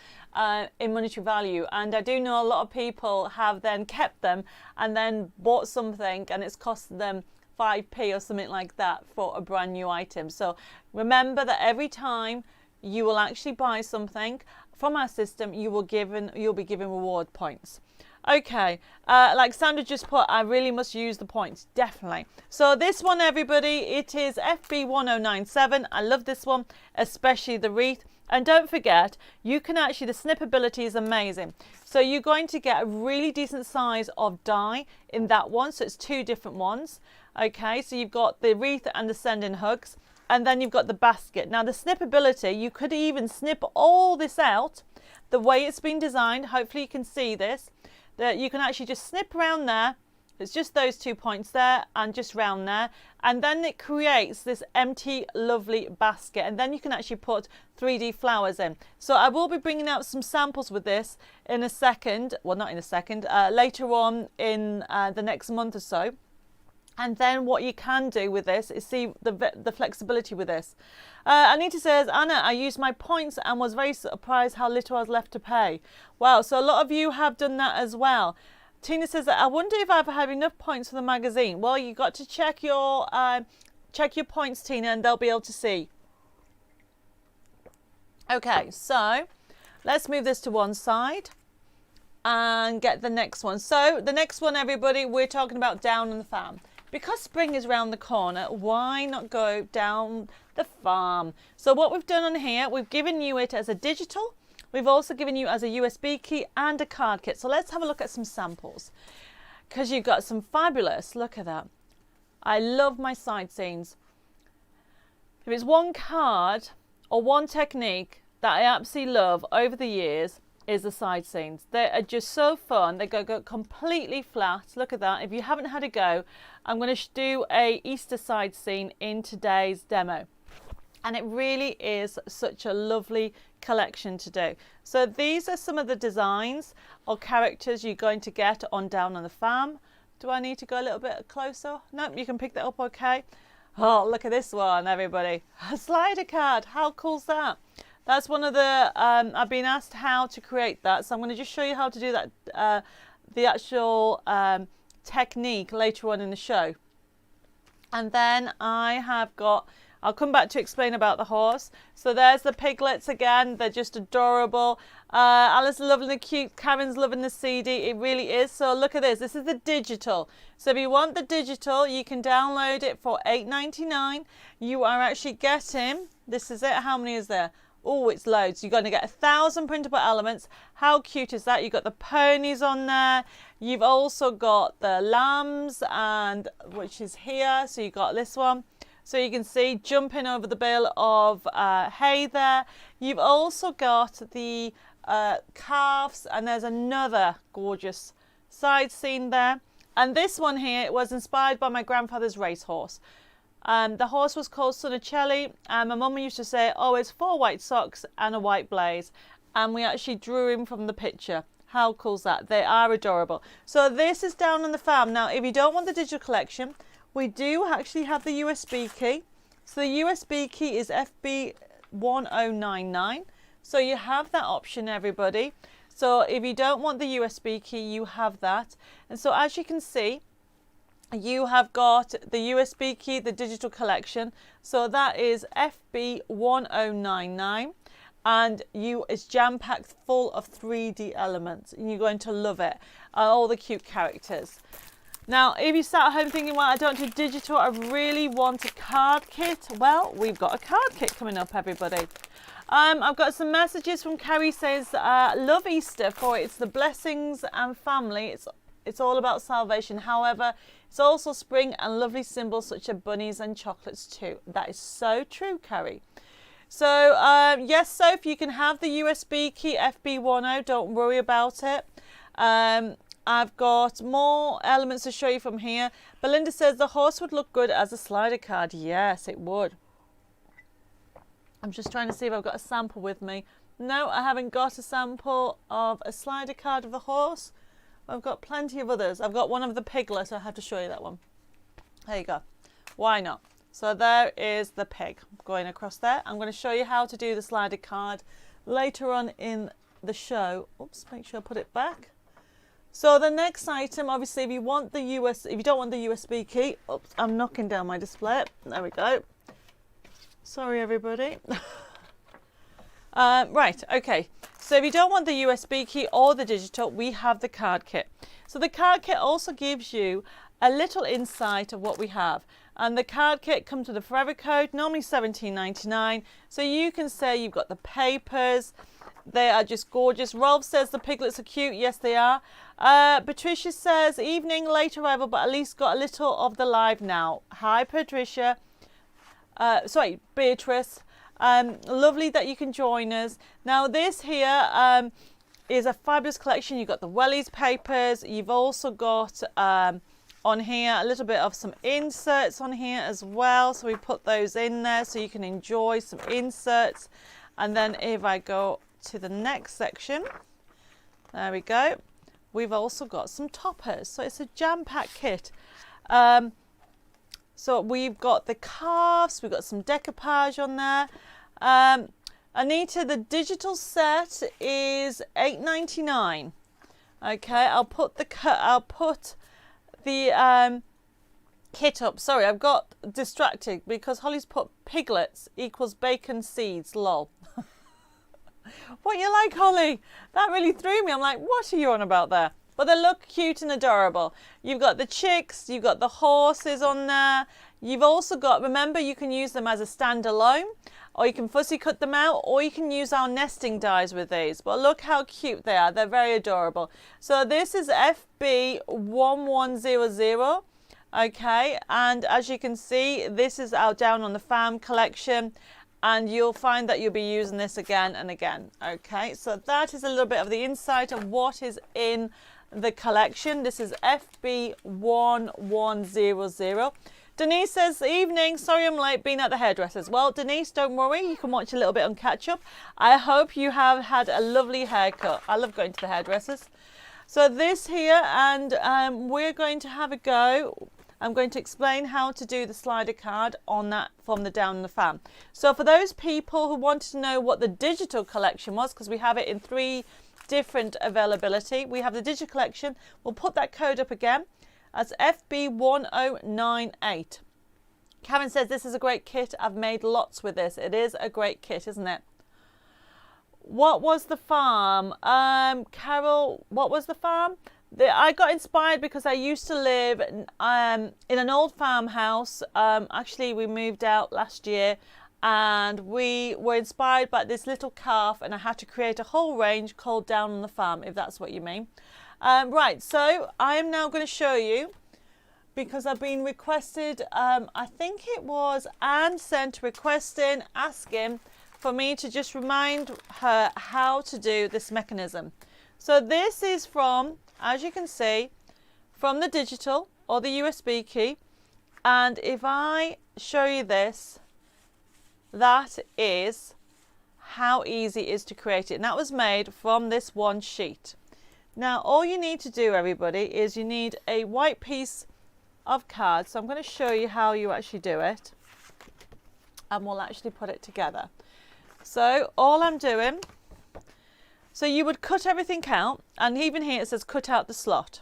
Speaker 1: in monetary value, and I do know a lot of people have then kept them and then bought something and it's cost them 5p or something like that for a brand new item. So remember that every time you will actually buy something from our system, you'll be given reward points. Okay, like Sandra just put, I really must use the points. Definitely. So this one, everybody, it is FB1097. I love this one, especially the Wreath. And don't forget, you can actually, the snip ability is amazing. So you're going to get a really decent size of die in that one. So it's 2 different ones. Okay, so you've got the Wreath and the Sending Hugs. And then you've got the basket. Now the snip ability, you could even snip all this out the way it's been designed. Hopefully you can see this, that you can actually just snip around there. It's just those 2 points there and just round there. And then it creates this empty, lovely basket. And then you can actually put 3D flowers in. So I will be bringing out some samples with this in a second. Well, not in a second, later on in the next month or so. And then what you can do with this is see the flexibility with this. Anita says, Anna, I used my points and was very surprised how little I was left to pay. Wow, so a lot of you have done that as well. Tina says, I wonder if I've had enough points for the magazine. Well, you got to check your points, Tina, and they'll be able to see. Okay, so let's move this to one side and get the next one. So the next one, everybody, we're talking about down on the farm. Because spring is around the corner, why not go down the farm? So what we've done on here, we've given you it as a digital. We've also given you as a USB key and a card kit. So let's have a look at some samples. Because you've got some fabulous, look at that. I love my side scenes. If it's one card or one technique that I absolutely love over the years, is the side scenes. They are just so fun. They go completely flat. Look at that. If you haven't had a go, I'm going to do a Easter side scene in today's demo. And it really is such a lovely collection to do. So these are some of the designs or characters you're going to get on Down on the Farm. Do I need to go a little bit closer? Nope, you can pick that up okay. Oh, look at this one, everybody. A slider card. How cool's that? That's one of the, I've been asked how to create that. So I'm going to just show you how to do that, the actual technique later on in the show. And then I have got, I'll come back to explain about the horse. So there's the piglets again. They're just adorable. Alice loving the cute. Karen's loving the CD. It really is. So look at this. This is the digital. So if you want the digital, you can download it for $8.99. You are actually getting, this is it. How many is there? Oh, it's loads. You're going to get 1,000 printable elements. How cute is that? You've got the ponies on there. You've also got the lambs, and which is here. So you've got this one. So you can see jumping over the bale of hay there. You've also got the calves, and there's another gorgeous side scene there. And this one here was inspired by my grandfather's racehorse. The horse was called Son of Chelly, and my mum used to say, oh, it's 4 white socks and a white blaze. And we actually drew him from the picture. How cool's that? They are adorable. So this is Down on the Farm. Now, if you don't want the digital collection, we do actually have the USB key. So the USB key is FB1099. So you have that option, everybody. So if you don't want the USB key, you have that. And so as you can see, you have got the USB key, the digital collection. So that is FB1099. And it's jam-packed full of 3D elements. And you're going to love it. All the cute characters. Now, if you sat at home thinking, well, I don't do digital, I really want a card kit. Well, we've got a card kit coming up, everybody. I've got some messages from Carrie says, love Easter for it's the blessings and family. It's all about salvation. However, it's also spring and lovely symbols such as bunnies and chocolates too. That is so true, Carrie. So, yes, Soph, you can have the USB key FB10. Don't worry about it. I've got more elements to show you from here. Belinda says the horse would look good as a slider card. Yes, it would. I'm just trying to see if I've got a sample with me. No, I haven't got a sample of a slider card of the horse. I've got plenty of others. I've got one of the piglets. I have to show you that one. There you go. Why not? So there is the pig going across there. I'm going to show you how to do the slider card later on in the show. Oops, make sure I put it back. So the next item, obviously, if you don't want the USB key, oops, I'm knocking down my display. There we go. Sorry, everybody. Right, okay. So if you don't want the USB key or the digital, we have the card kit. So the card kit also gives you a little insight of what we have. And the card kit comes with a forever code, normally $17.99. So you can say you've got the papers. They are just gorgeous. Rolf says the piglets are cute. Yes, they are. Patricia says, evening, late arrival, but at least got a little of the live now. Hi, Patricia. Sorry, Beatrice. Lovely that you can join us. Now, this here is a fabulous collection. You've got the Wellies papers. You've also got on here a little bit of some inserts on here as well. So we put those in there so you can enjoy some inserts. And then if I go to the next section, there we go, we've also got some toppers. So it's a jam-packed kit. So we've got the calves, we've got some decoupage on there. Anita, the digital set is $8.99. Okay, I'll put the kit up. Sorry, I've got distracted because Holly's put piglets equals bacon seeds, lol. What you like, Holly? That really threw me. I'm like, what are you on about there? But they look cute and adorable. You've got the chicks, you've got the horses on there. You've also got, remember, you can use them as a standalone, or you can fussy cut them out, or you can use our nesting dies with these. But look how cute they are. They're very adorable. So this is FB1100. Okay, and as you can see, this is our Down on the Farm collection. And you'll find that you'll be using this again and again. Okay, so that is a little bit of the insight of what is in the collection. This is FB1100. Denise says, evening, sorry I'm late, been at the hairdressers. Well, Denise, don't worry, you can watch a little bit on catch up. I hope you have had a lovely haircut. I love going to the hairdressers. So this here, and we're going to have a go. I'm going to explain how to do the slider card on that from the Down on the Farm. So for those people who wanted to know what the digital collection was, because we have it in 3 different availability, we have the digital collection. We'll put that code up again. That's FB1098. Karen says, this is a great kit. I've made lots with this. It is a great kit, isn't it? What was the farm? Carol, what was the farm? I got inspired because I used to live in an old farmhouse. Actually, we moved out last year and we were inspired by this little calf, and I had to create a whole range called Down on the Farm, if that's what you mean. Right, so I am now going to show you, because I've been requested, I think it was Anne sent a request in asking for me to just remind her how to do this mechanism. So this is from, as you can see, from the digital or the USB key. And if I show you this, that is how easy it is to create it. And that was made from this one sheet. Now, all you need to do, everybody, is you need a white piece of card. So I'm going to show you how you actually do it. And we'll actually put it together. So all I'm doing, so you would cut everything out, and even here it says cut out the slot,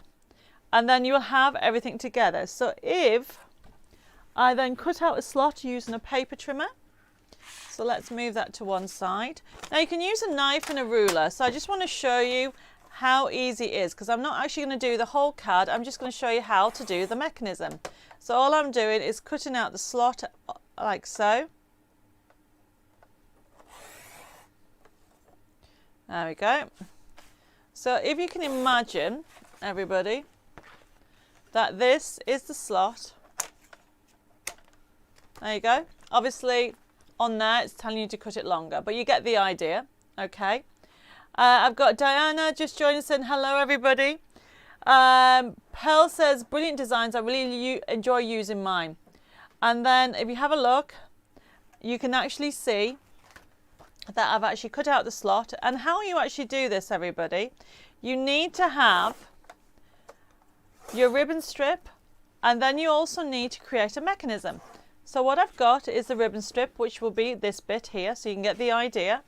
Speaker 1: and then you'll have everything together. So if I then cut out a slot using a paper trimmer, so let's move that to one side. Now you can use a knife and a ruler. So I just want to show you how easy it is, because I'm not actually going to do the whole card. I'm just going to show you how to do the mechanism. So all I'm doing is cutting out the slot like so. There we go. So if you can imagine, everybody, that this is the slot. There you go. Obviously on there it's telling you to cut it longer, but you get the idea. Okay. I've got Diana just joined us in. Hello everybody. Pearl says, brilliant designs. I really enjoy using mine. And then if you have a look, you can actually see that I've actually cut out the slot. And how you actually do this, everybody, you need to have your ribbon strip, and then you also need to create a mechanism. So what I've got is the ribbon strip, which will be this bit here, so you can get the idea.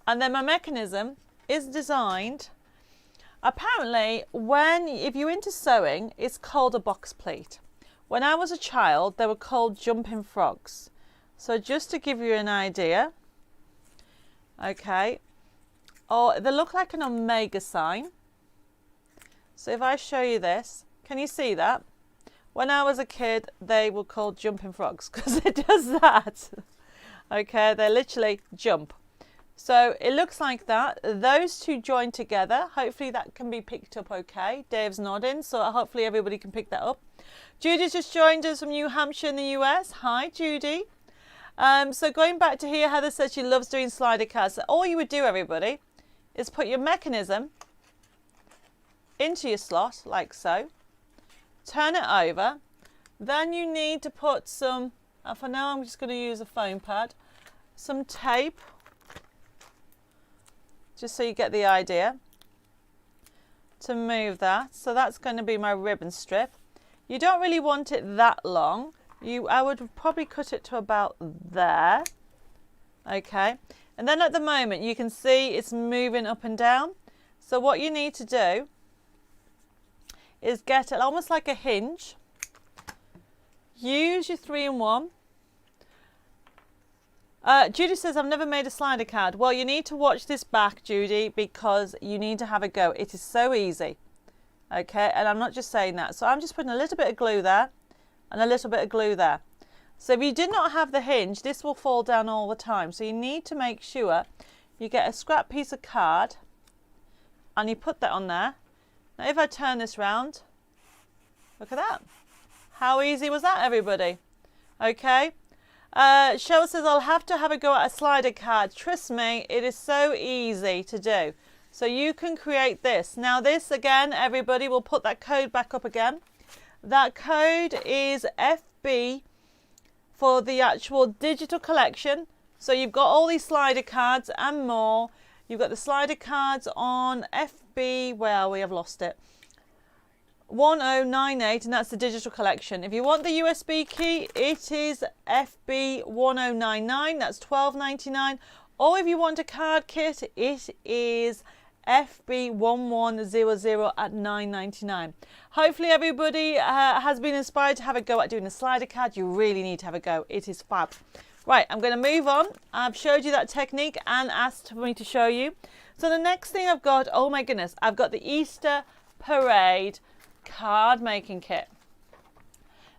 Speaker 1: And then my mechanism is designed Apparently, if you're into sewing, it's called a box pleat. When I was a child, they were called jumping frogs. So just to give you an idea, okay, oh, they look like an omega sign. So if I show you this, can you see that? When I was a kid, they were called jumping frogs because it does that. Okay, they literally jump. So it looks like that. Those two join together. Hopefully that can be picked up okay. Dave's nodding, so hopefully everybody can pick that up. Judy's just joined us from New Hampshire in the US. Hi, Judy. So going back to here, Heather says she loves doing slider cards. So all you would do, everybody, is put your mechanism into your slot, like so. Turn it over. Then you need to put some, for now I'm just going to use a foam pad, some tape, just so you get the idea, to move that. So that's going to be my ribbon strip. You don't really want it that long. I would probably cut it to about there. Okay. And then at the moment you can see it's moving up and down. So what you need to do is get it almost like a hinge. Use your 3-in-1. Judy says, I've never made a slider card. Well, you need to watch this back, Judy, because you need to have a go. It is so easy. Okay, and I'm not just saying that. So I'm just putting a little bit of glue there and a little bit of glue there. So if you did not have the hinge, this will fall down all the time. So you need to make sure you get a scrap piece of card and you put that on there. Now if I turn this round, look at that. How easy was that, everybody? Okay. Cheryl says, I'll have to have a go at a slider card. Trust me, it is so easy to do. So you can create this. Now this, again, everybody, will put that code back up again. That code is FB for the actual digital collection. So you've got all these slider cards and more. You've got the slider cards on FB, well, we have lost it. 1098, and that's the digital collection. If you want the USB key, it is FB 1099, that's $12.99. Or if you want a card kit, it is FB 1100 at $9.99. Hopefully everybody has been inspired to have a go at doing a slider card. You really need to have a go. It is fab. Right, I'm going to move on. I've showed you that technique and asked for me to show you. So the next thing I've got, oh my goodness, I've got the Easter Parade card making kit.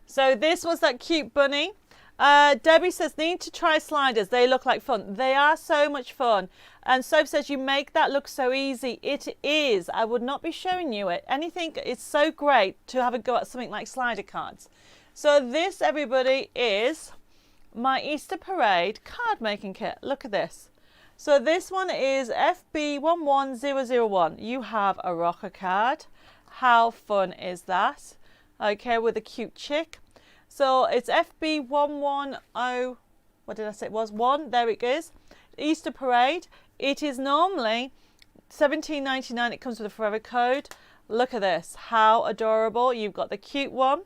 Speaker 1: So this was that cute bunny. Debbie says, need to try sliders. They look like fun. They are so much fun. And Soap says, you make that look so easy. It is. I would not be showing you it. Anything, it's so great to have a go at something like slider cards. So this, everybody, is my Easter Parade card making kit. Look at this. So this one is FB 11001. You have a rocker card. How fun is that? Okay, with a cute chick. So it's FB 110, what did I say it was? 1, there it goes. Easter Parade. It is normally $17.99. It comes with a forever code. Look at this. How adorable. You've got the cute one.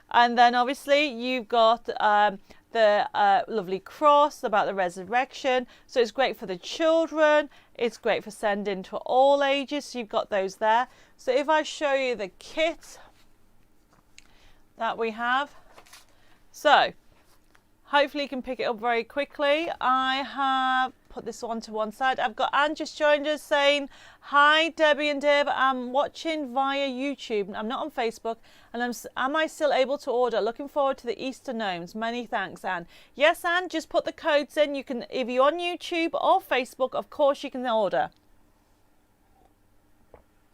Speaker 1: And then obviously you've got the lovely cross about the resurrection. So it's great for the children. It's great for sending to all ages. So you've got those there. So if I show you the kit that we have. So hopefully you can pick it up very quickly. I have put this one to one side. I've got Anne just joined us saying, hi Debbie and Deb, I'm watching via YouTube. I'm not on Facebook. And am I still able to order? Looking forward to the Easter Gnomes. Many thanks, Anne. Yes, Anne, just put the codes in. You can, if you're on YouTube or Facebook, of course you can order.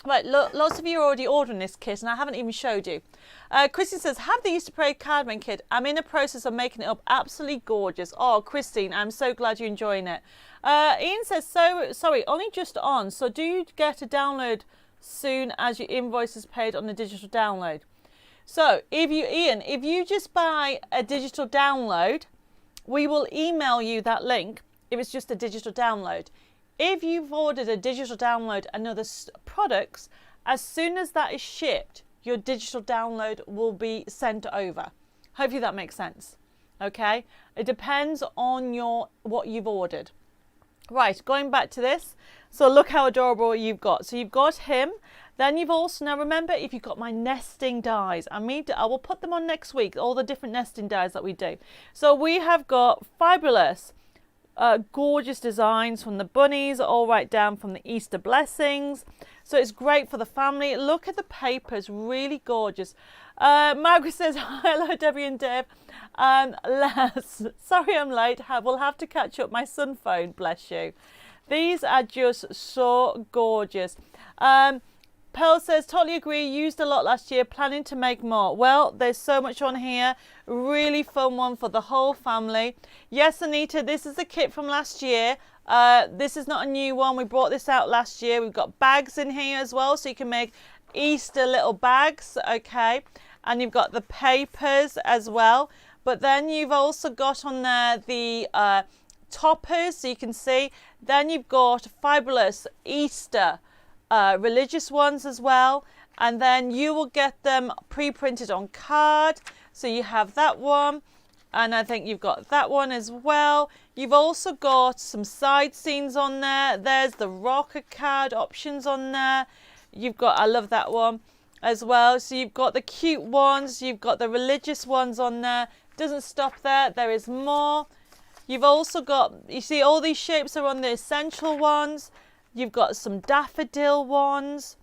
Speaker 1: Right, lots of you are already ordering this kit and I haven't even showed you. Christine says, have the Easter Parade cardman kit. I'm in the process of making it up. Absolutely gorgeous. Oh, Christine, I'm so glad you're enjoying it. Ian says, so sorry, only just on. So do you get a download soon as your invoice is paid on the digital download? So Ian, if you just buy a digital download, we will email you that link if it's just a digital download. If you've ordered a digital download and other products, as soon as that is shipped, your digital download will be sent over. Hopefully that makes sense. Okay, it depends on what you've ordered. Right, going back to this. So look how adorable you've got. So you've got him. Then you've also, now remember, if you've got my nesting dies, I will put them on next week, all the different nesting dies that we do. So we have got fabulous, gorgeous designs from the bunnies, all right down from the Easter blessings. So it's great for the family. Look at the papers, really gorgeous. Margaret says, hello, Debbie and Deb. Les, sorry I'm late. We'll have to catch up my son phone, bless you. These are just so gorgeous. Pearl says, totally agree, used a lot last year, planning to make more. Well, there's so much on here. Really fun one for the whole family. Yes, Anita, this is the kit from last year. This is not a new one. We brought this out last year. We've got bags in here as well, so you can make Easter little bags, okay? And you've got the papers as well. But then you've also got on there the toppers, so you can see. Then you've got fabulous Easter religious ones as well, and then you will get them pre-printed on card. So you have that one, and I think you've got that one as well. You've also got some side scenes on there. There's the rocker card options on there. You've got, I love that one as well. So you've got the cute ones, you've got the religious ones on there. Doesn't stop there, there is more. You've also got, you see all these shapes are on the essential ones. You've got some daffodil ones.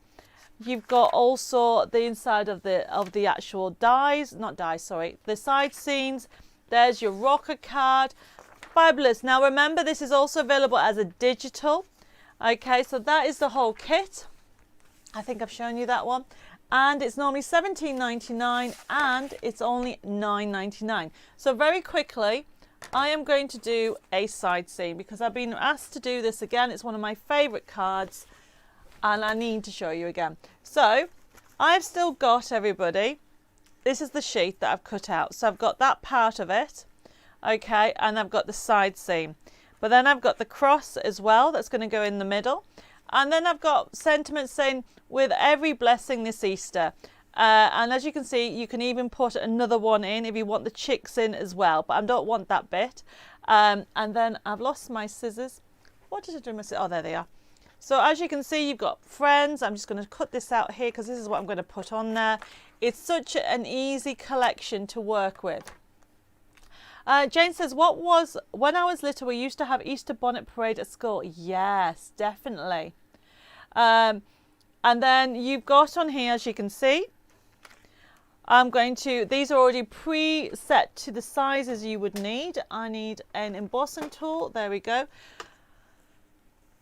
Speaker 1: You've got also the inside of the actual dies, not dies, sorry, the side scenes. There's your rocker card. Fabulous. Now remember, this is also available as a digital. Okay, so that is the whole kit. I think I've shown you that one. And it's normally $17.99 and it's only $9.99. So very quickly, I am going to do a side scene because I've been asked to do this again. It's one of my favourite cards and I need to show you again. So I've still got, everybody, this is the sheet that I've cut out. So I've got that part of it, okay, and I've got the side seam. But then I've got the cross as well that's going to go in the middle. And then I've got sentiments saying, with every blessing this Easter. And as you can see, you can even put another one in if you want the chicks in as well. But I don't want that bit. And then I've lost my scissors. What did I do with my scissors? Oh, there they are. So as you can see, you've got friends. I'm just going to cut this out here because this is what I'm going to put on there. It's such an easy collection to work with. Jane says, when I was little, we used to have Easter bonnet parade at school. Yes, definitely. And then you've got on here, as you can see, these are already pre-set to the sizes you would need. I need an embossing tool. There we go.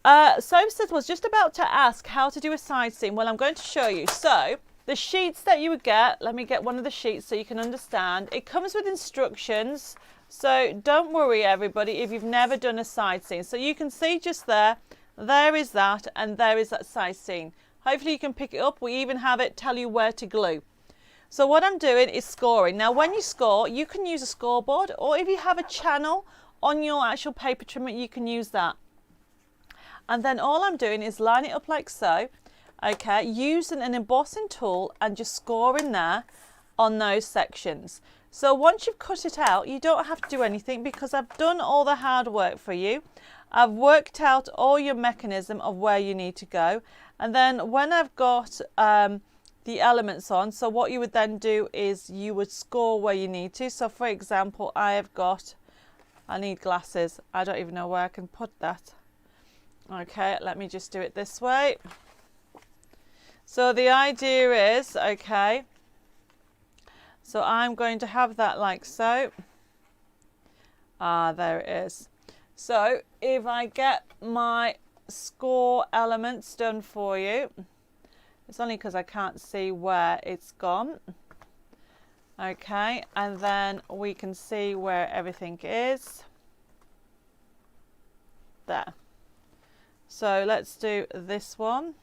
Speaker 1: Soapsters was just about to ask how to do a side seam. Well, I'm going to show you. So the sheets that you would get, let me get one of the sheets so you can understand. It comes with instructions. So don't worry, everybody, if you've never done a side seam. So you can see just there is that, and there is that side seam. Hopefully you can pick it up. We even have it tell you where to glue. So what I'm doing is scoring. Now when you score, you can use a scoreboard, or if you have a channel on your actual paper trimmer, you can use that. And then all I'm doing is line it up like so, okay, using an embossing tool and just scoring there on those sections. So once you've cut it out, you don't have to do anything because I've done all the hard work for you. I've worked out all your mechanism of where you need to go. And then when I've got the elements on, so what you would then do is you would score where you need to. So for example, I need glasses. I don't even know where I can put that. Okay, let me just do it this way. So the idea is, okay, so I'm going to have that like so. There it is. So if I get my score elements done for you, it's only because I can't see where it's gone. Okay, and then we can see where everything is. There. So let's do this one.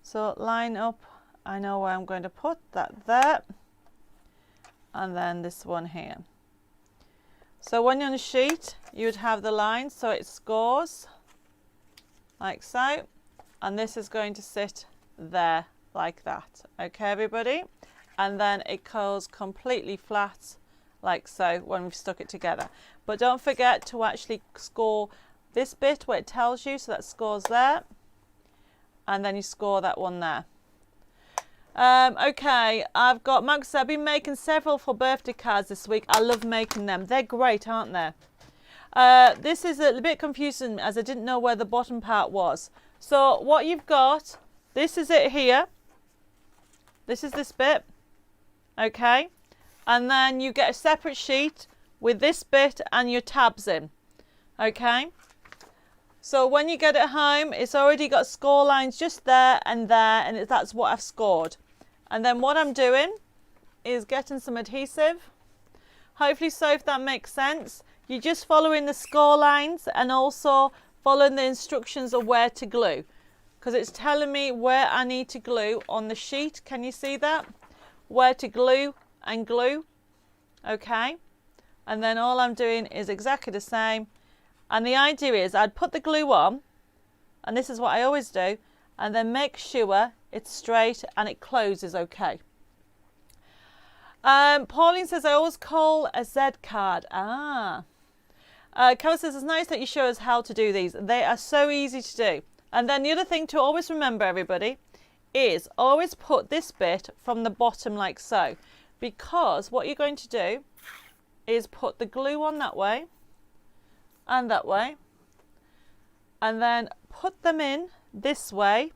Speaker 1: So line up, I know where I'm going to put that there. And then this one here. So when you're on a sheet, you would have the line, so it scores like so. And this is going to sit there like that. Okay, everybody? And then it goes completely flat like so when we've stuck it together. But don't forget to actually score this bit where it tells you, so that scores there. And then you score that one there. Okay, I've got Max. I've been making several for birthday cards this week. I love making them. They're great, aren't they? This is a bit confusing as I didn't know where the bottom part was. So what you've got, this is it here. This is this bit. Okay. And then you get a separate sheet with this bit and your tabs in. Okay. So when you get it home, it's already got score lines just there, and that's what I've scored. And then what I'm doing is getting some adhesive. Hopefully so, if that makes sense. You're just following the score lines and also following the instructions of where to glue. Because it's telling me where I need to glue on the sheet. Can you see that? Where to glue and glue. Okay. And then all I'm doing is exactly the same. And the idea is I'd put the glue on, and this is what I always do, and then make sure it's straight and it closes okay. Pauline says, I always call a Zed card. Carol says, it's nice that you show us how to do these. They are so easy to do. And then the other thing to always remember, everybody, is always put this bit from the bottom like so. Because what you're going to do is put the glue on that way, and that way, and then put them in this way,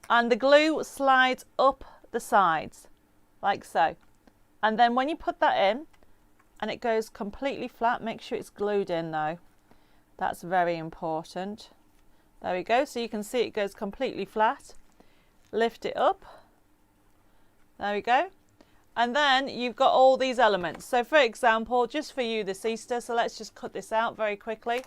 Speaker 1: and the glue slides up the sides like so. And then when you put that in and it goes completely flat, make sure it's glued in though. That's very important. There we go. So you can see it goes completely flat. Lift it up. There we go. And then you've got all these elements. So for example, just for you this Easter, so let's just cut this out very quickly.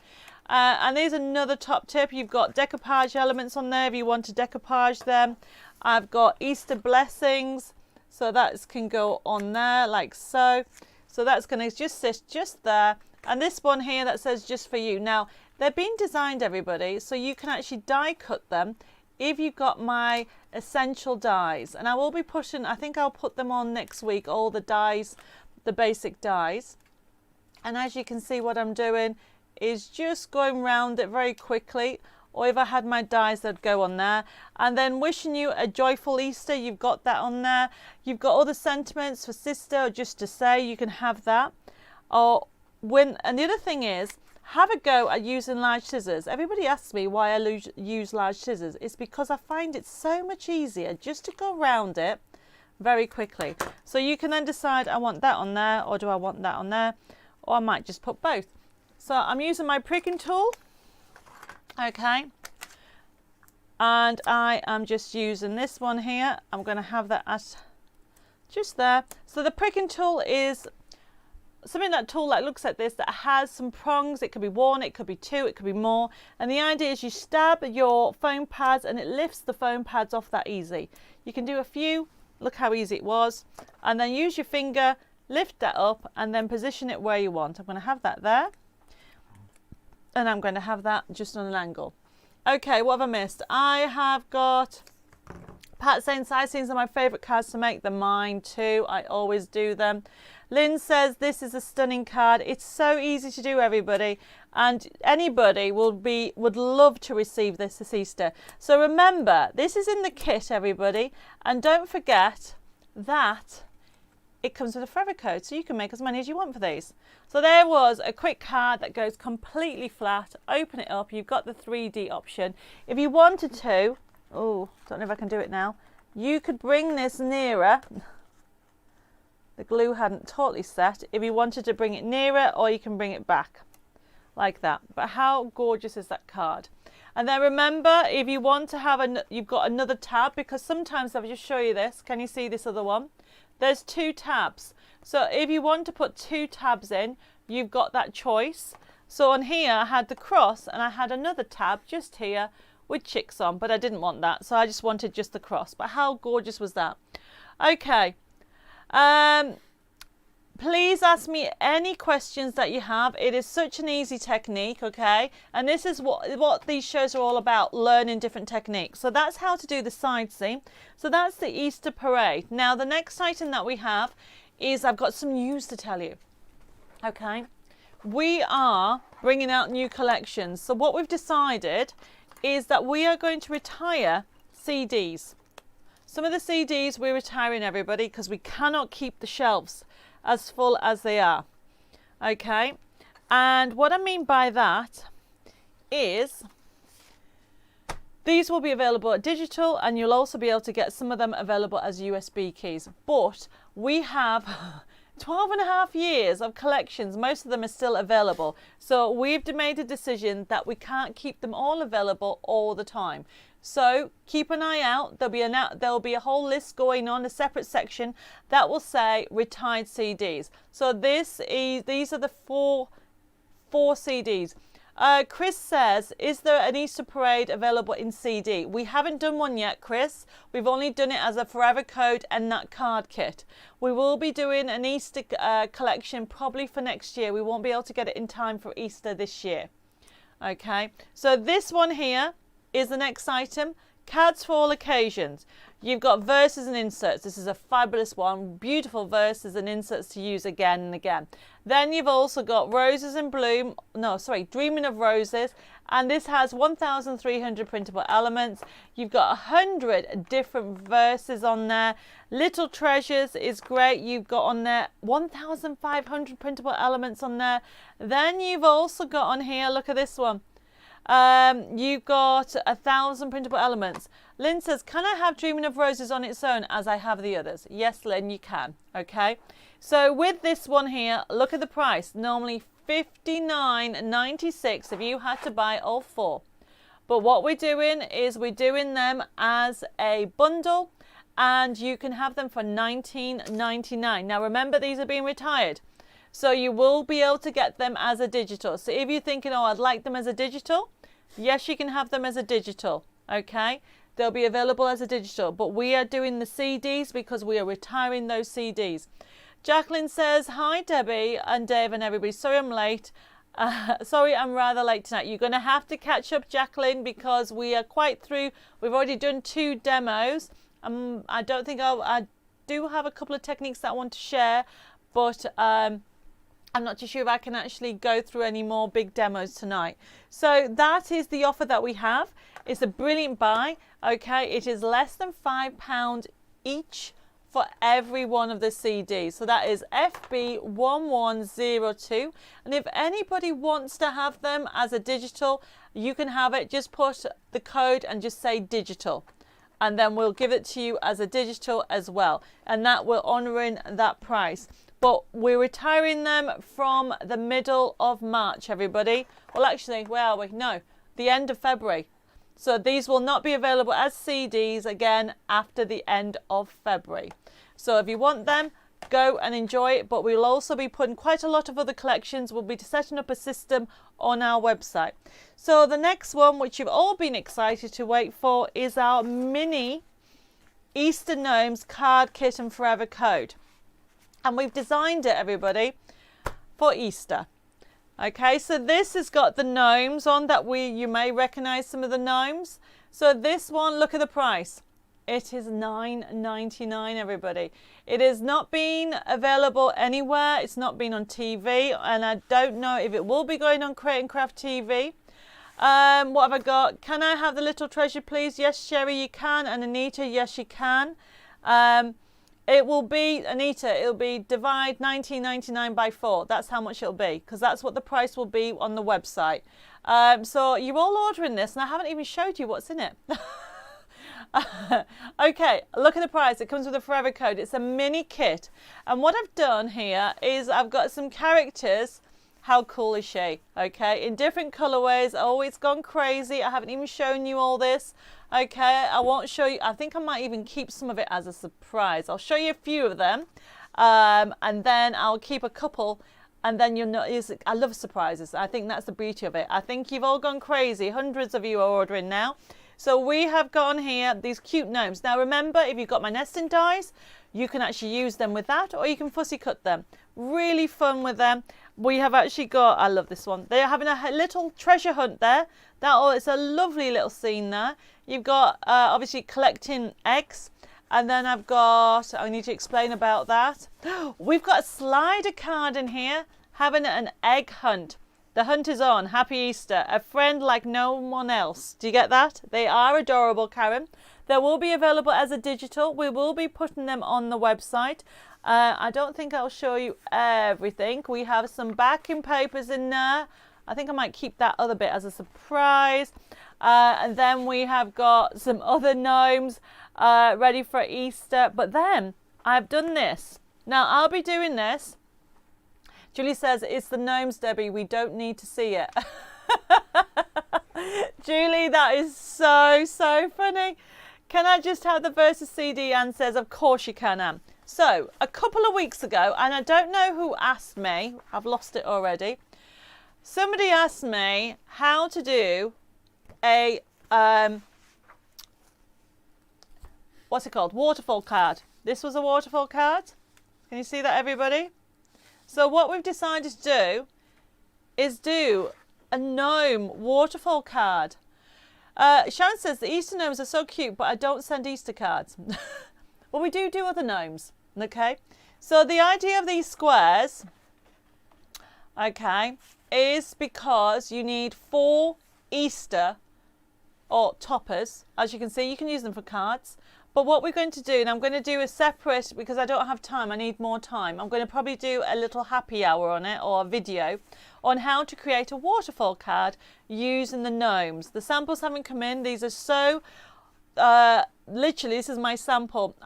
Speaker 1: And there's another top tip. You've got decoupage elements on there if you want to decoupage them. I've got Easter blessings. So that can go on there like so. So that's going to just sit just there. And this one here that says just for you. Now, they're being designed, everybody, so you can actually die cut them if you've got my essential dies. And I will be pushing, I think I'll put them on next week, all the dies, the basic dies. And as you can see, what I'm doing is just going round it very quickly. Or if I had my dies, they'd go on there. And then wishing you a joyful Easter, you've got that on there. You've got other sentiments for sister, or just to say, you can have that. Or when, and the other thing is, have a go at using large scissors. Everybody asks me why I use large scissors. It's because I find it so much easier just to go around it very quickly. So you can then decide, I want that on there, or do I want that on there? Or I might just put both. So I'm using my pricking tool. Okay. And I am just using this one here. I'm going to have that at just there. So the pricking tool is something, that tool that looks like this, that has some prongs. It could be one, it could be two, it could be more. And the idea is you stab your foam pads and it lifts the foam pads off that easy. You can do a few, look how easy it was. And then use your finger, lift that up and then position it where you want. I'm going to have that there. And I'm going to have that just on an angle. Okay, what have I missed? I have got Pat saying side scenes are my favourite cards to make. They're mine too. I always do them. Lynn says this is a stunning card. It's so easy to do, everybody, and anybody would love to receive this Easter. So remember, this is in the kit, everybody, and don't forget that it comes with a forever code, so you can make as many as you want for these. So there was a quick card that goes completely flat. Open it up. You've got the 3D option. If you wanted to, oh, don't know if I can do it now. You could bring this nearer. The glue hadn't totally set. If you wanted to bring it nearer, or you can bring it back like that. But how gorgeous is that card? And then remember, if you want to have you've got another tab, because sometimes, I'll just show you this. Can you see this other one? There's two tabs. So if you want to put two tabs in, you've got that choice. So on here, I had the cross and I had another tab just here with chicks on, but I didn't want that. So I just wanted just the cross. But how gorgeous was that? Okay. Please ask me any questions that you have. It is such an easy technique, okay? And this is what these shows are all about, learning different techniques. So that's how to do the side seam. So that's the Easter parade. Now the next item that we have is, I've got some news to tell you. Okay, we are bringing out new collections. So what we've decided is that we are going to retire CDs. Some of the CDs we're retiring, everybody, because we cannot keep the shelves as full as they are. Okay, and what I mean by that is these will be available digital, and you'll also be able to get some of them available as USB keys. But we have 12.5 years of collections. Most of them are still available. So we've made a decision that we can't keep them all available all the time. So keep an eye out. There'll be a whole list going on, a separate section that will say retired CDs. So these are the four CDs. Chris says, is there an Easter parade available in CD? We haven't done one yet, Chris. We've only done it as a forever code and that card kit. We will be doing an Easter collection probably for next year. We won't be able to get it in time for Easter this year. Okay, so this one here is the next item. Cards for all occasions. You've got verses and inserts. This is a fabulous one. Beautiful verses and inserts to use again and again. Then you've also got Roses in Bloom. No, sorry, Dreaming of Roses. And this has 1,300 printable elements. You've got 100 different verses on there. Little Treasures is great. You've got on there 1,500 printable elements on there. Then you've also got on here, look at this one. You've got 1,000 printable elements. Lynn says, can I have Dreaming of Roses on its own as I have the others? Yes, Lynn, you can. Okay. So with this one here, look at the price. Normally $59.96 if you had to buy all four. But what we're doing is we're doing them as a bundle, and you can have them for $19.99. Now remember, these are being retired. So you will be able to get them as a digital. So if you're thinking, oh, I'd like them as a digital, yes, you can have them as a digital. Okay, they'll be available as a digital. But we are doing the CDs because we are retiring those CDs. Jacqueline says, hi, Debbie and Dave and everybody. Sorry I'm late. Sorry, I'm rather late tonight. You're going to have to catch up, Jacqueline, because we are quite through. We've already done 2 demos. I don't think I do have a couple of techniques that I want to share, but I'm not too sure if I can actually go through any more big demos tonight. So that is the offer that we have. It's a brilliant buy. Okay, it is less than £5 each for every one of the CDs. So that is FB1102. And if anybody wants to have them as a digital, you can have it. Just put the code and just say digital. And then we'll give it to you as a digital as well. And that will honouring that price. But we're retiring them from the middle of March, everybody. Well, actually, where are we? No, the end of February. So these will not be available as CDs again after the end of February. So if you want them, go and enjoy it. But we'll also be putting quite a lot of other collections. We'll be setting up a system on our website. So the next one, which you've all been excited to wait for, is our mini Easter Gnomes card kit and forever code. And we've designed it, everybody, for Easter. Okay, so this has got the gnomes on that you may recognize some of the gnomes. So this one, look at the price. It is $9.99, everybody. It has not been available anywhere. It's not been on TV, and I don't know if it will be going on Create and Craft TV. What have I got? Can I have the Little Treasure, please? Yes, Sherry, you can. And Anita, yes, you can. It will be, Anita, it'll be divide $19.99 by 4. That's how much it'll be, because that's what the price will be on the website. So you're all ordering this, and I haven't even showed you what's in it. Okay, look at the price. It comes with a forever code. It's a mini kit. And what I've done here is I've got some characters. How cool is she? Okay, in different colorways. Oh, it's gone crazy. I haven't even shown you all this. Okay, I won't show you. I think I might even keep some of it as a surprise. I'll show you a few of them, and then I'll keep a couple, and then you'll notice. I love surprises. I think that's the beauty of it. I think you've all gone crazy. Hundreds of you are ordering now. So we have got on here these cute gnomes. Now remember, if you've got my nesting dies, you can actually use them with that, or you can fussy cut them. Really fun with them. We have actually got, I love this one. They're having a little treasure hunt there. It's a lovely little scene there. You've got obviously collecting eggs. And then I've got, I need to explain about that. We've got a slider card in here having an egg hunt. The hunt is on. Happy Easter. A friend like no one else. Do you get that? They are adorable, Karen. They will be available as a digital. We will be putting them on the website. I don't think I'll show you everything. We have some backing papers in there. I think I might keep that other bit as a surprise. And then we have got some other gnomes ready for Easter. But then I've done this. Now I'll be doing this. Julie says, it's the gnomes, Debbie. We don't need to see it. Julie, that is so funny. Can I just have the versus CD? Anne says, of course you can, Anne. So, a couple of weeks ago, and I don't know who asked me. I've lost it already. Somebody asked me how to do a, what's it called? Waterfall card. This was a waterfall card. Can you see that, everybody? So what we've decided to do is do a gnome waterfall card. Sharon says the Easter gnomes are so cute, but I don't send Easter cards. Well, we do other gnomes, okay? So the idea of these squares, okay, is because you need 4 Easter or toppers. As you can see, you can use them for cards. But what we're going to do, and I'm going to do a separate, because I don't have time, I need more time. I'm going to probably do a little happy hour on it, or a video, on how to create a waterfall card using the gnomes. The samples haven't come in. These are so, literally, this is my sample.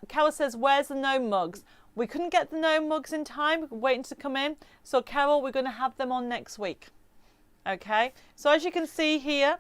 Speaker 1: Carol says, where's the gnome mugs? We couldn't get the gnome mugs in time, waiting to come in. So Carol, we're going to have them on next week. Okay, so as you can see here,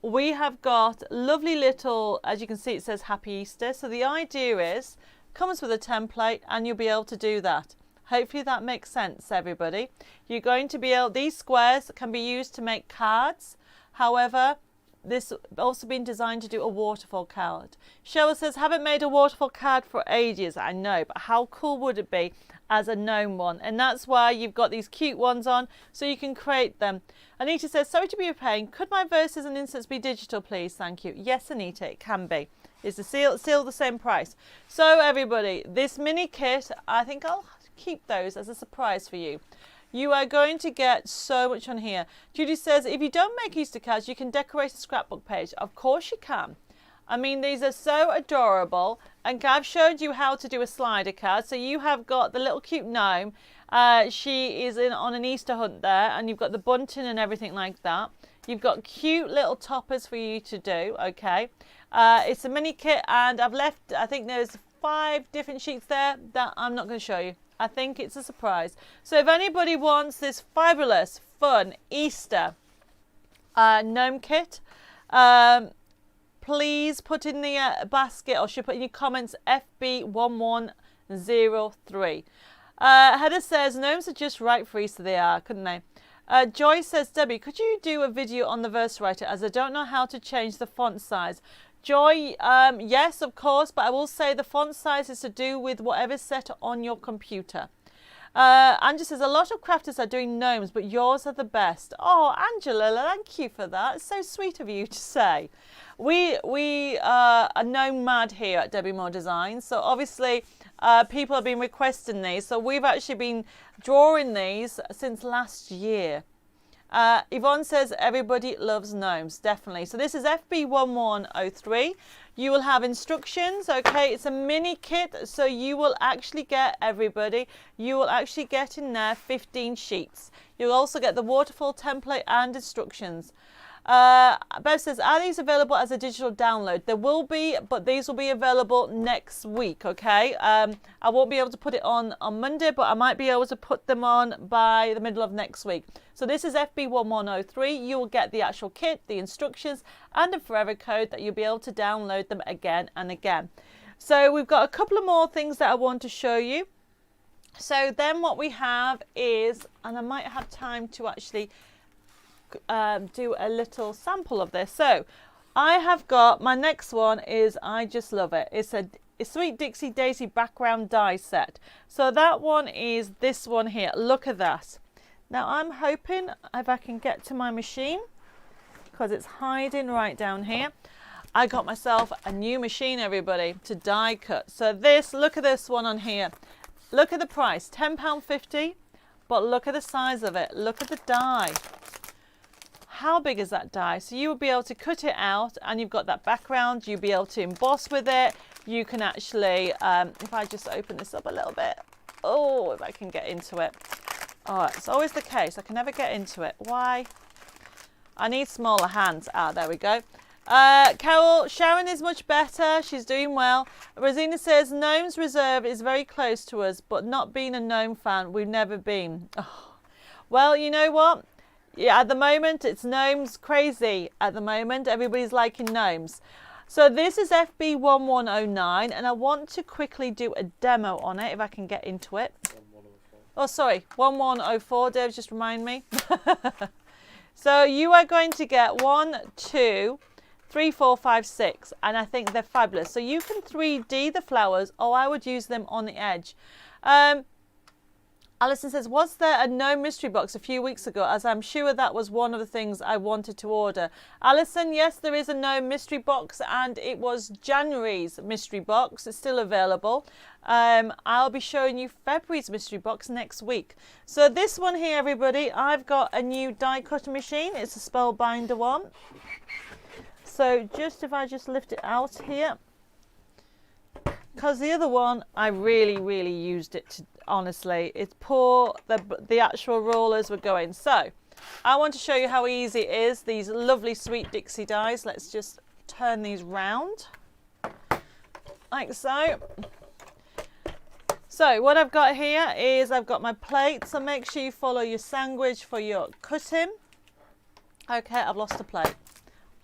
Speaker 1: we have got lovely little, as you can see, it says Happy Easter. So the idea is, comes with a template and you'll be able to do that. Hopefully that makes sense, everybody. You're going to be able, these squares can be used to make cards. However, this also been designed to do a waterfall card. Cheryl says, haven't made a waterfall card for ages. I know, but how cool would it be as a gnome one? And that's why you've got these cute ones on, so you can create them. Anita says, sorry to be a pain. Could my verses and inserts be digital, please? Thank you. Yes, Anita, it can be. Is the still the same price? So everybody, this mini kit, I think I'll keep those as a surprise for you. You are going to get so much on here. Judy says, if you don't make Easter cards, you can decorate a scrapbook page. Of course you can. I mean, these are so adorable. And I've showed you how to do a slider card. So you have got the little cute gnome. She is on an Easter hunt there. And you've got the bunting and everything like that. You've got cute little toppers for you to do. Okay. It's a mini kit. And I've left, I think there's 5 different sheets there that I'm not going to show you. I think it's a surprise. So if anybody wants this fabulous, fun Easter gnome kit, please put in the basket, or should put in your comments FB1103. Heather says, gnomes are just right for Easter. They are, couldn't they? Joy says, Debbie, could you do a video on the verse writer, as I don't know how to change the font size? Joy, yes, of course, but I will say the font size is to do with whatever's set on your computer. Angela says, a lot of crafters are doing gnomes, but yours are the best. Oh, Angela, thank you for that. It's so sweet of you to say. We are gnome mad here at Debbie Moore Designs. So obviously, people have been requesting these. So we've actually been drawing these since last year. Yvonne says, everybody loves gnomes, definitely. So this is FB1103. You will have instructions, okay? It's a mini kit, so you will actually get, everybody, you will actually get in there 15 sheets. You'll also get the waterfall template and instructions. Bev says, are these available as a digital download? There will be, but these will be available next week, okay? I won't be able to put it on Monday, but I might be able to put them on by the middle of next week. So this is FB1103. You will get the actual kit, the instructions, and a forever code that you'll be able to download them again and again. So we've got a couple of more things that I want to show you. So then what we have is, and I might have time to actually do a little sample of this. So I have got, my next one is, I just love it. It's a Sweet Dixie Daisy background die set. So that one is this one here. Look at that. Now I'm hoping if I can get to my machine, because it's hiding right down here. I got myself a new machine, everybody, to die cut. So this, look at this one on here. Look at the price, £10.50. but look at the size of it. Look at the die. How big is that die? So you will be able to cut it out, and you've got that background. You'll be able to emboss with it. You can actually, if I just open this up a little bit, oh, if I can get into it. Oh, it's always the case. I can never get into it. Why? I need smaller hands. Ah, there we go. Carol, Sharon is much better. She's doing well. Rosina says, Gnomes Reserve is very close to us, but not being a Gnome fan, we've never been. Oh. Well, you know what? Yeah, at the moment, it's Gnomes crazy. At the moment, everybody's liking Gnomes. So this is FB1109, and I want to quickly do a demo on it, if I can get into it.
Speaker 2: 1104.
Speaker 1: Oh, sorry, 1104, Dave, just remind me. So you are going to get 1, 2, 3, 4, 5, 6, and I think they're fabulous. So you can 3D the flowers, or I would use them on the edge. Alison says, was there a Gnome mystery box a few weeks ago? As I'm sure that was one of the things I wanted to order. Alison, yes, there is a Gnome mystery box, and it was January's mystery box. It's still available. I'll be showing you February's mystery box next week. So this one here, everybody, I've got a new die cutter machine. It's a Spellbinder one. So just if I just lift it out here, because the other one, I really used it to, honestly, it's poor, the actual rollers were going. So I want to show you how easy it is, these lovely sweet Dixie dies. Let's just turn these round, like so. So what I've got here is I've got my plate, so make sure you follow your sandwich for your cutting. Okay, I've lost a plate.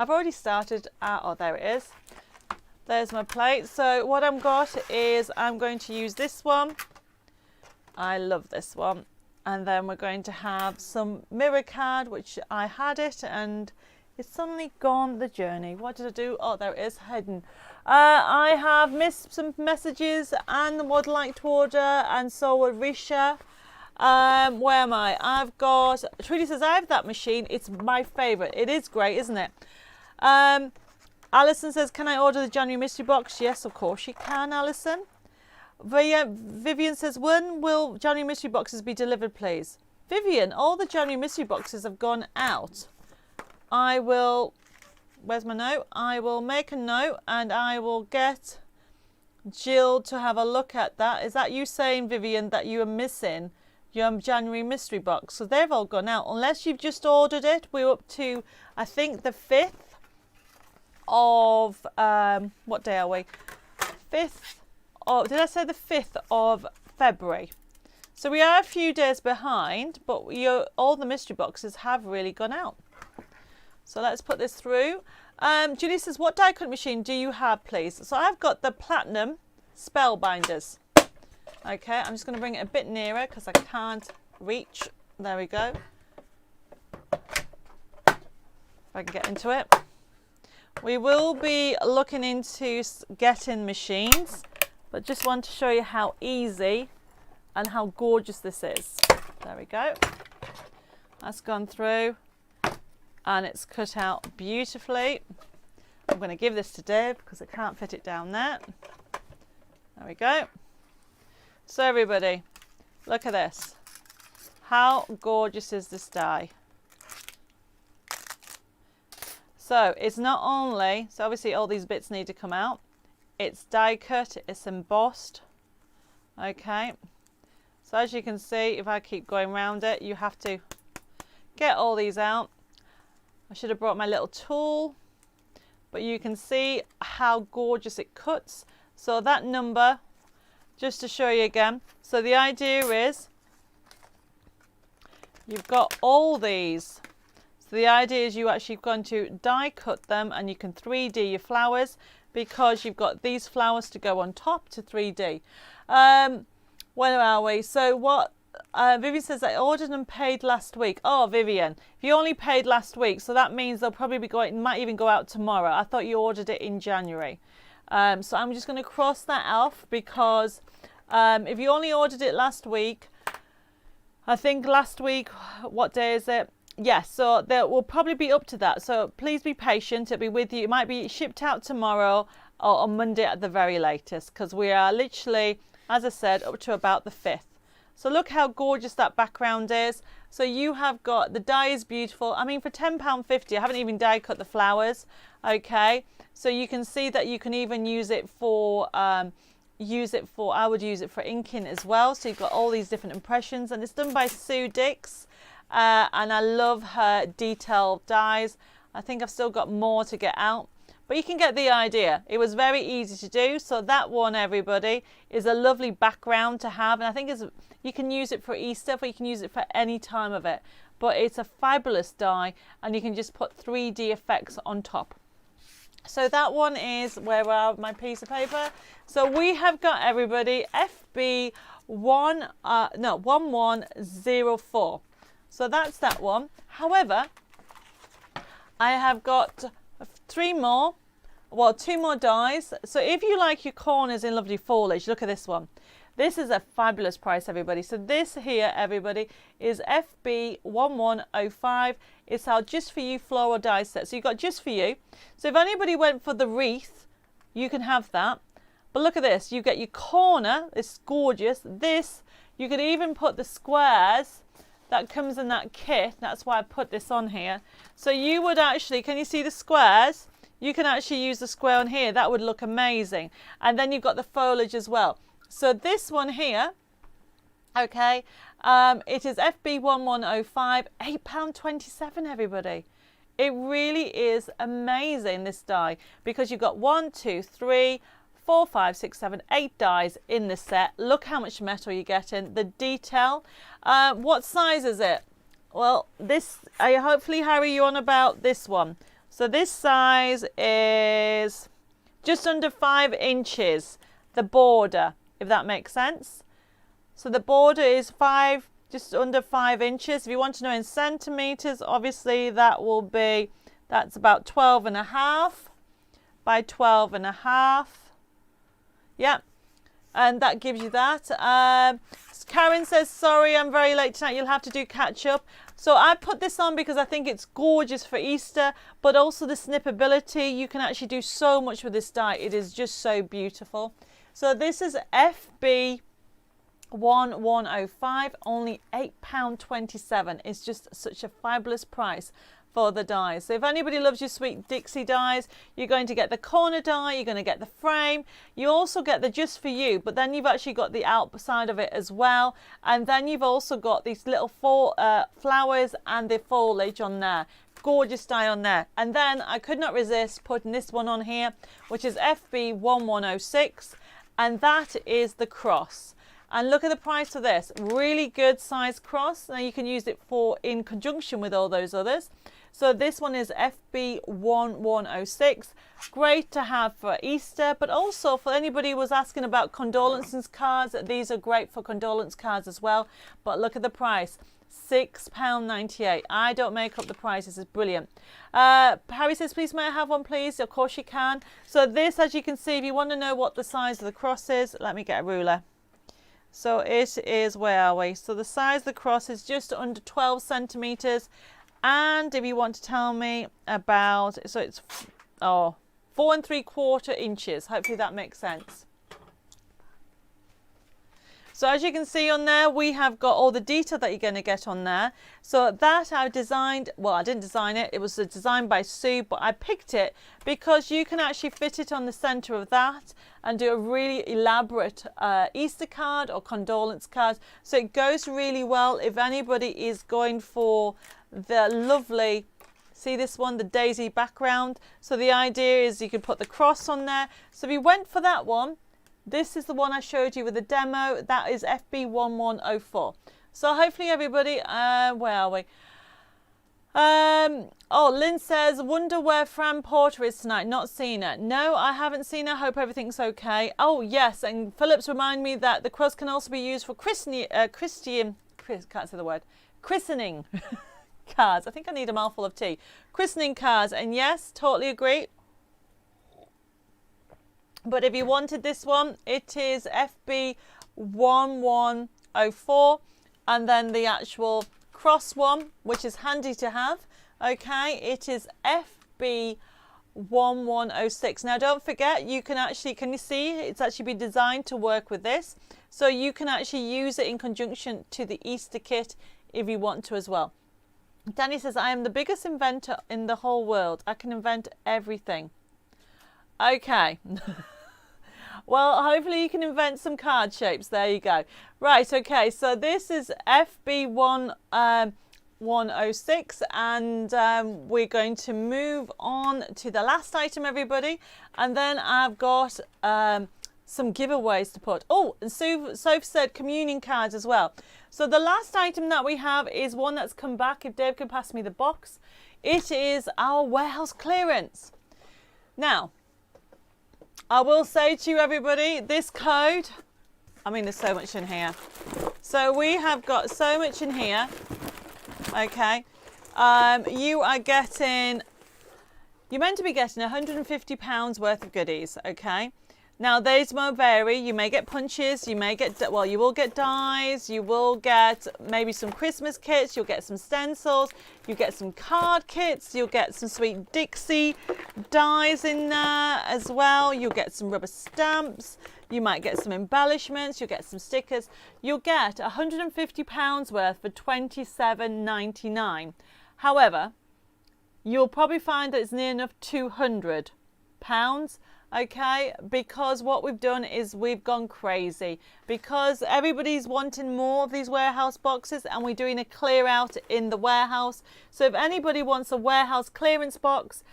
Speaker 1: I've already started, oh, there it is. There's my plate. So what I've got is I'm going to use this one. I love this one. And then we're going to have some mirror card, which I had it and it's suddenly gone the journey. What did I do? Oh, there it is, hidden. I have missed some messages and would like to order, and so would Risha. Where am I? I've got, Trudy says, I have that machine. It's my favourite. It is great, isn't it? Alison says, can I order the January mystery box? Yes, of course you can, Alison. Vivian says, when will January mystery boxes be delivered, please? Vivian, all the January mystery boxes have gone out. I will, where's my note? I will make a note and I will get Jill to have a look at that. Is that you saying, Vivian, that you are missing your January mystery box? So they've all gone out. Unless you've just ordered it. We're up to, I think, the 5th of, what day are we? 5th of, did I say the 5th of February? So we are a few days behind, but all the mystery boxes have really gone out. So let's put this through. Julie says, what die cut machine do you have, please? So I've got the Platinum Spellbinders. Okay, I'm just going to bring it a bit nearer because I can't reach. There we go. If I can get into it. We will be looking into getting machines, but just want to show you how easy and how gorgeous this is. There we go. That's gone through and it's cut out beautifully. I'm going to give this to Dave because I can't fit it down there. There we go. So everybody, look at this. How gorgeous is this die? So it's not only, so obviously all these bits need to come out. It's die cut, it's embossed. Okay. So as you can see, if I keep going around it, you have to get all these out. I should have brought my little tool, but you can see how gorgeous it cuts. So that number, just to show you again. So the idea is you've got all these. So the idea is you actually going to die cut them and you can 3D your flowers because you've got these flowers to go on top to 3D. Where are we? So what Vivian says, I ordered and paid last week. Oh, Vivian, if you only paid last week, so that means they'll probably be going, might even go out tomorrow. I thought you ordered it in January. So I'm just going to cross that off because if you only ordered it last week, I think last week, what day is it? Yes, so they will probably be up to that. So please be patient. It'll be with you. It might be shipped out tomorrow or on Monday at the very latest because we are literally, as I said, up to about the 5th. So look how gorgeous that background is. So you have got, the die is beautiful. I mean, for £10.50, I haven't even die cut the flowers. Okay, so you can see that you can even use it for, I would use it for inking as well. So you've got all these different impressions, and it's done by Sue Dix. And I love her detailed dies. I think I've still got more to get out, but you can get the idea. It was very easy to do. So that one, everybody, is a lovely background to have, and I think you can use it for Easter, but you can use it for any time of it. But it's a fabulous die, and you can just put 3D effects on top. So that one is, where are my piece of paper? So we have got, everybody, FB1104. So that's that one. However, I have got two more dies. So if you like your corners in lovely foliage, look at this one. This is a fabulous price, everybody. So this here, everybody, is FB1105. It's our Just For You floral die set. So you've got Just For You. So if anybody went for the wreath, you can have that. But look at this. You get your corner. It's gorgeous. This, you could even put the squares that comes in that kit. That's why I put this on here. So you would actually, can you see the squares? You can actually use the square on here. That would look amazing. And then you've got the foliage as well. So this one here, okay, it is FB1105, £8.27, everybody. It really is amazing, this die, because you've got 1, 2, 3, 4, 5, 6, 7, 8 dies in the set. Look how much metal you're getting. The detail. What size is it? Well, this, hopefully, Harry, you're on about this one. So this size is just under 5 inches, the border, if that makes sense. So the border is just under 5 inches. If you want to know in centimeters, obviously that's about 12.5 by 12.5. Yeah, and that gives you that. Karen says, sorry, I'm very late tonight. You'll have to do catch up. So I put this on because I think it's gorgeous for Easter, but also the snippability. You can actually do so much with this die. It is just so beautiful. So this is FB1105, only £8.27. It's just such a fabulous price for the dies. So if anybody loves your sweet Dixie dies, you're going to get the corner die, you're going to get the frame, you also get the Just For You, but then you've actually got the outside of it as well, and then you've also got these little flowers and the foliage on there. Gorgeous die on there. And then I could not resist putting this one on here, which is FB1106, and that is the cross. And look at the price of this. Really good size cross. Now you can use it in conjunction with all those others. So this one is FB1106. Great to have for Easter, but also for anybody who was asking about condolences cards. These are great for condolence cards as well. But look at the price. £6.98. I don't make up the price. This is brilliant. Harry says, please may I have one, please? Of course you can. So this, as you can see, if you want to know what the size of the cross is, let me get a ruler. So it is, where are we? So the size of the cross is just under 12 centimeters. And if you want to tell me about, so it's 4 3/4 inches. Hopefully that makes sense. So as you can see on there, we have got all the detail that you're going to get on there. So that I designed, well, I didn't design it. It was designed by Sue, but I picked it because you can actually fit it on the center of that and do a really elaborate Easter card or condolence card. So it goes really well if anybody is going for the lovely, see this one, the daisy background. So the idea is you could put the cross on there. So if you went for that one, this is the one I showed you with the demo. That is FB1104. So hopefully everybody, where are we? Oh, Lynn says, wonder where Fran Porter is tonight. Not seen her. No, I haven't seen her. Hope everything's okay. Oh, yes. And Phillips remind me that the cross can also be used for christening cards. I think I need a mouthful of tea. Christening cards. And yes, totally agree. But if you wanted this one, it is FB1104, and then the actual cross one, which is handy to have. Okay, it is FB1106. Now don't forget, you can actually, can you see, it's actually been designed to work with this. So you can actually use it in conjunction to the Easter kit if you want to as well. Danny says, I am the biggest inventor in the whole world. I can invent everything. Okay. Well, hopefully you can invent some card shapes. There you go. Right, okay, so this is FB106, and we're going to move on to the last item, everybody. And then I've got some giveaways to put. Oh, and Soph said communion cards as well. So the last item that we have is one that's come back. If Dave could pass me the box. It is our warehouse clearance. Now, I will say to you, everybody, this code, I mean, there's so much in here. So we have got so much in here. Okay. You are getting, you're meant to be getting £150 worth of goodies. Okay. Now, these will vary. You may get punches, you may get, well, you will get dies, you will get maybe some Christmas kits, you'll get some stencils, you get some card kits, you'll get some sweet Dixie dies in there as well, you'll get some rubber stamps, you might get some embellishments, you'll get some stickers. You'll get £150 worth for £27.99. However, you'll probably find that it's near enough £200. Okay, because what we've done is we've gone crazy because everybody's wanting more of these warehouse boxes, and we're doing a clear out in the warehouse. So if anybody wants a warehouse clearance box,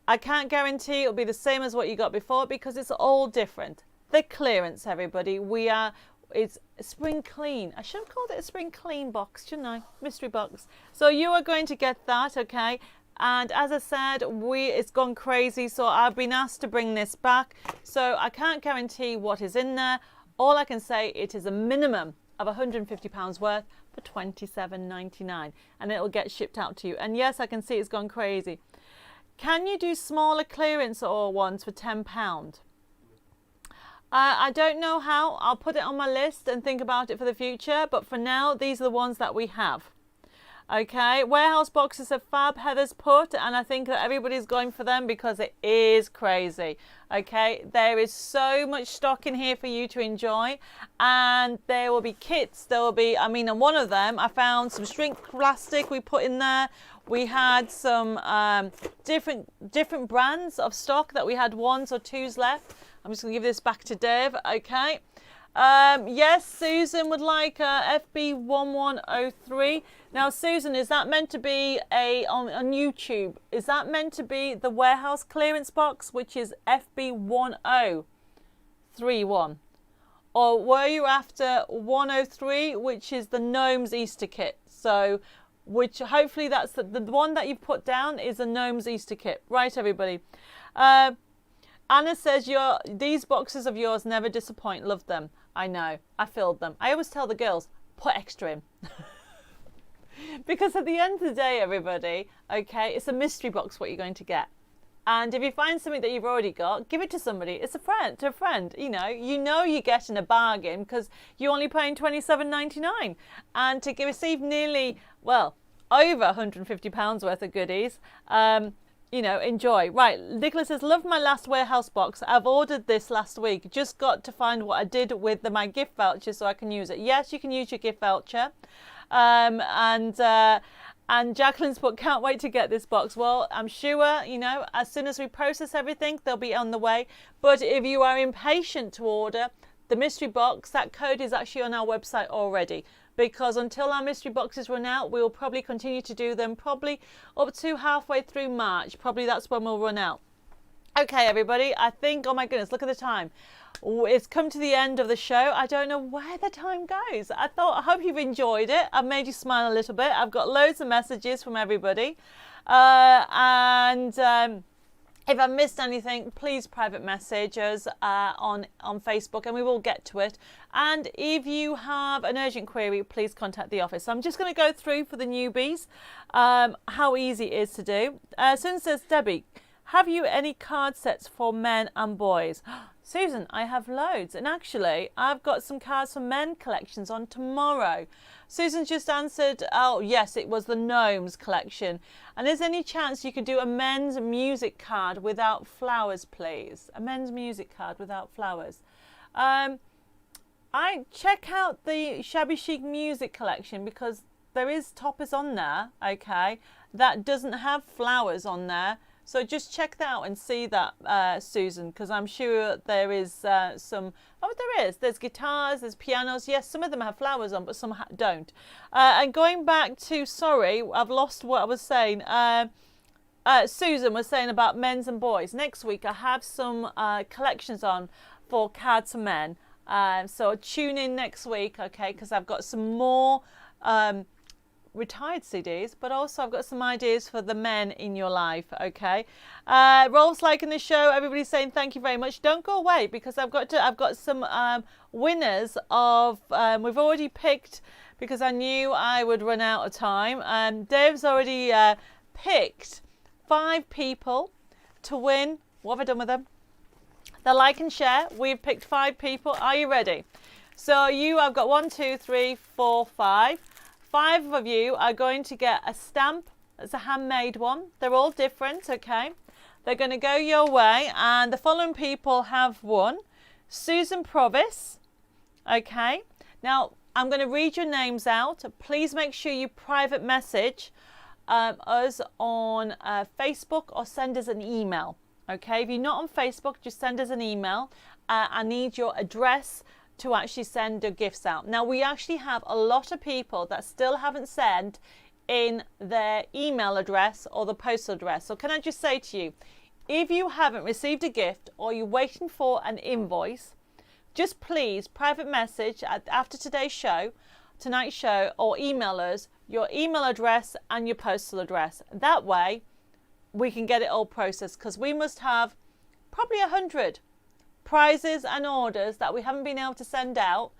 Speaker 1: I can't guarantee it'll be the same as what you got before because it's all different. The clearance, everybody, it's spring clean. I should have called it a spring clean box, shouldn't I? Mystery box. So you are going to get that, okay? And as I said, it's gone crazy, so I've been asked to bring this back. So I can't guarantee what is in there. All I can say, it is a minimum of £150 worth for £27.99, and it'll get shipped out to you. And yes, I can see it's gone crazy. Can you do smaller clearance or ones for £10? I don't know how. I'll put it on my list and think about it for the future. But for now, these are the ones that we have. Okay, warehouse boxes are fab, Heather's put, and I think that everybody's going for them because it is crazy. Okay, there is so much stock in here for you to enjoy, and there will be kits. There will be, I mean, on one of them, I found some shrink plastic we put in there. We had some different brands of stock that we had 1s or 2s left. I'm just going to give this back to Dave. Okay. Yes, Susan would like FB1103. Now, Susan, is that meant to be on YouTube? Is that meant to be the warehouse clearance box, which is FB1031? Or were you after 103, which is the Gnomes Easter kit? So, which hopefully that's the one that you've put down is a Gnomes Easter kit. Right, everybody. Anna says, these boxes of yours never disappoint. Love them. I know. I filled them. I always tell the girls, put extra in. Because at the end of the day, everybody, okay, it's a mystery box what you're going to get. And if you find something that you've already got, give it to somebody. It's a friend. You know you're getting a bargain because you're only paying £27.99. And to receive nearly, well, over £150 worth of goodies, enjoy. Right, Nicholas says, love my last warehouse box. I've ordered this last week. Just got to find what I did with my gift voucher so I can use it. Yes, you can use your gift voucher. And Jacqueline's put, can't wait to get this box. Well, I'm sure, as soon as we process everything, they'll be on the way. But if you are impatient to order the mystery box, that code is actually on our website already. Because until our mystery boxes run out, we will probably continue to do them probably up to halfway through March. Probably that's when we'll run out. Okay, everybody, I think, oh my goodness, look at the time. It's come to the end of the show. I don't know where the time goes. I hope you've enjoyed it. I've made you smile a little bit. I've got loads of messages from everybody. If I've missed anything, please private message us on Facebook and we will get to it. And if you have an urgent query, please contact the office. So I'm just going to go through for the newbies how easy it is to do. Susan says, Debbie, Have you any card sets for men and boys? Susan, I have loads. And actually, I've got some cards for men collections on tomorrow. Susan just answered, oh, yes, it was the Gnomes collection. And is there any chance you could do a men's music card without flowers, please? A men's music card without flowers. I check out the Shabby Chic music collection because there is toppers on there, okay, that doesn't have flowers on there. So just check that out and see that, Susan, because I'm sure there is some. Oh, there is. There's guitars, there's pianos. Yes, some of them have flowers on, but some don't. And going back to, sorry, I've lost what I was saying. Susan was saying about men's and boys. Next week, I have some collections on for cards for men. So tune in next week, okay, because I've got some more retired CDs, but also I've got some ideas for the men in your life, okay. Rolf's liking the show. Everybody's saying thank you very much. Don't go away because I've got some winners of we've already picked because I knew I would run out of time. Dave's already picked 5 people to win. What have I done with them? The like and share. We've picked 5 people. Are you ready? So I've got 1, 2, 3, 4, 5. 5 of you are going to get a stamp. It's a handmade one. They're all different, okay? They're going to go your way, and the following people have won. Susan Provis, okay? Now, I'm going to read your names out. Please make sure you private message us on Facebook or send us an email, okay? If you're not on Facebook, just send us an email. I need your address to actually send the gifts out. Now, we actually have a lot of people that still haven't sent in their email address or the postal address. So can I just say to you, if you haven't received a gift or you're waiting for an invoice, just please private message after tonight's show, or email us your email address and your postal address. That way we can get it all processed, because we must have probably 100 prizes and orders that we haven't been able to send out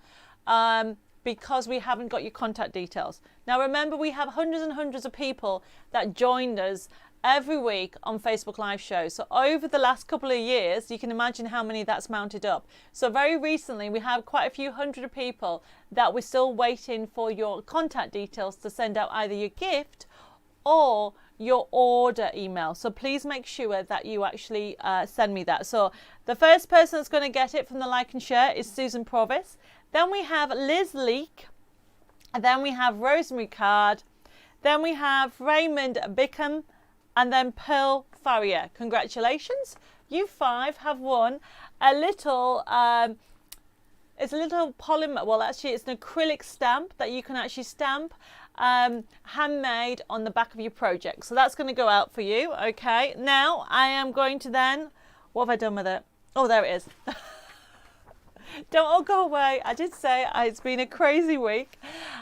Speaker 1: because we haven't got your contact details. Now remember, we have hundreds and hundreds of people that joined us every week on Facebook live shows. So over the last couple of years, you can imagine how many that's mounted up. So very recently we have quite a few hundred of people that we're still waiting for your contact details to send out either your gift or your order email. So please make sure that you actually send me that. So the first person that's going to get it from the like and share is Susan Provis. Then we have Liz Leek. And then we have Rosemary Card. Then we have Raymond Bickham. And then Pearl Farrier. Congratulations. You 5 have won a little, it's a little polymer, well actually it's an acrylic stamp that you can actually stamp handmade on the back of your project. So that's going to go out for you, okay? Now I am going to then, what have I done with it? Oh, there it is. Don't all go away. I did say it's been a crazy week.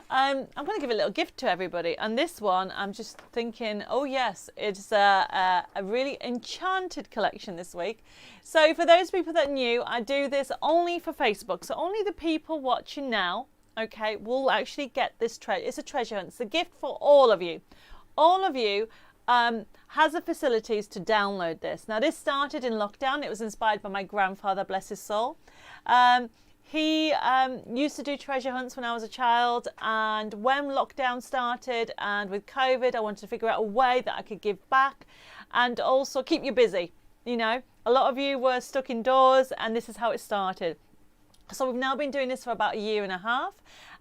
Speaker 1: I'm going to give a little gift to everybody, and this one I'm just thinking, oh yes, it's a really enchanted collection this week. So for those people that are new, I do this only for Facebook, so only the people watching now, okay, will actually get this treasure. It's a treasure hunt. It's a gift for all of you. All of you has the facilities to download this. Now this started in lockdown. It was inspired by my grandfather, bless his soul. He used to do treasure hunts when I was a child, and when lockdown started and with COVID, I wanted to figure out a way that I could give back and also keep you busy. You know, a lot of you were stuck indoors, and this is how it started. So we've now been doing this for about 1.5 years,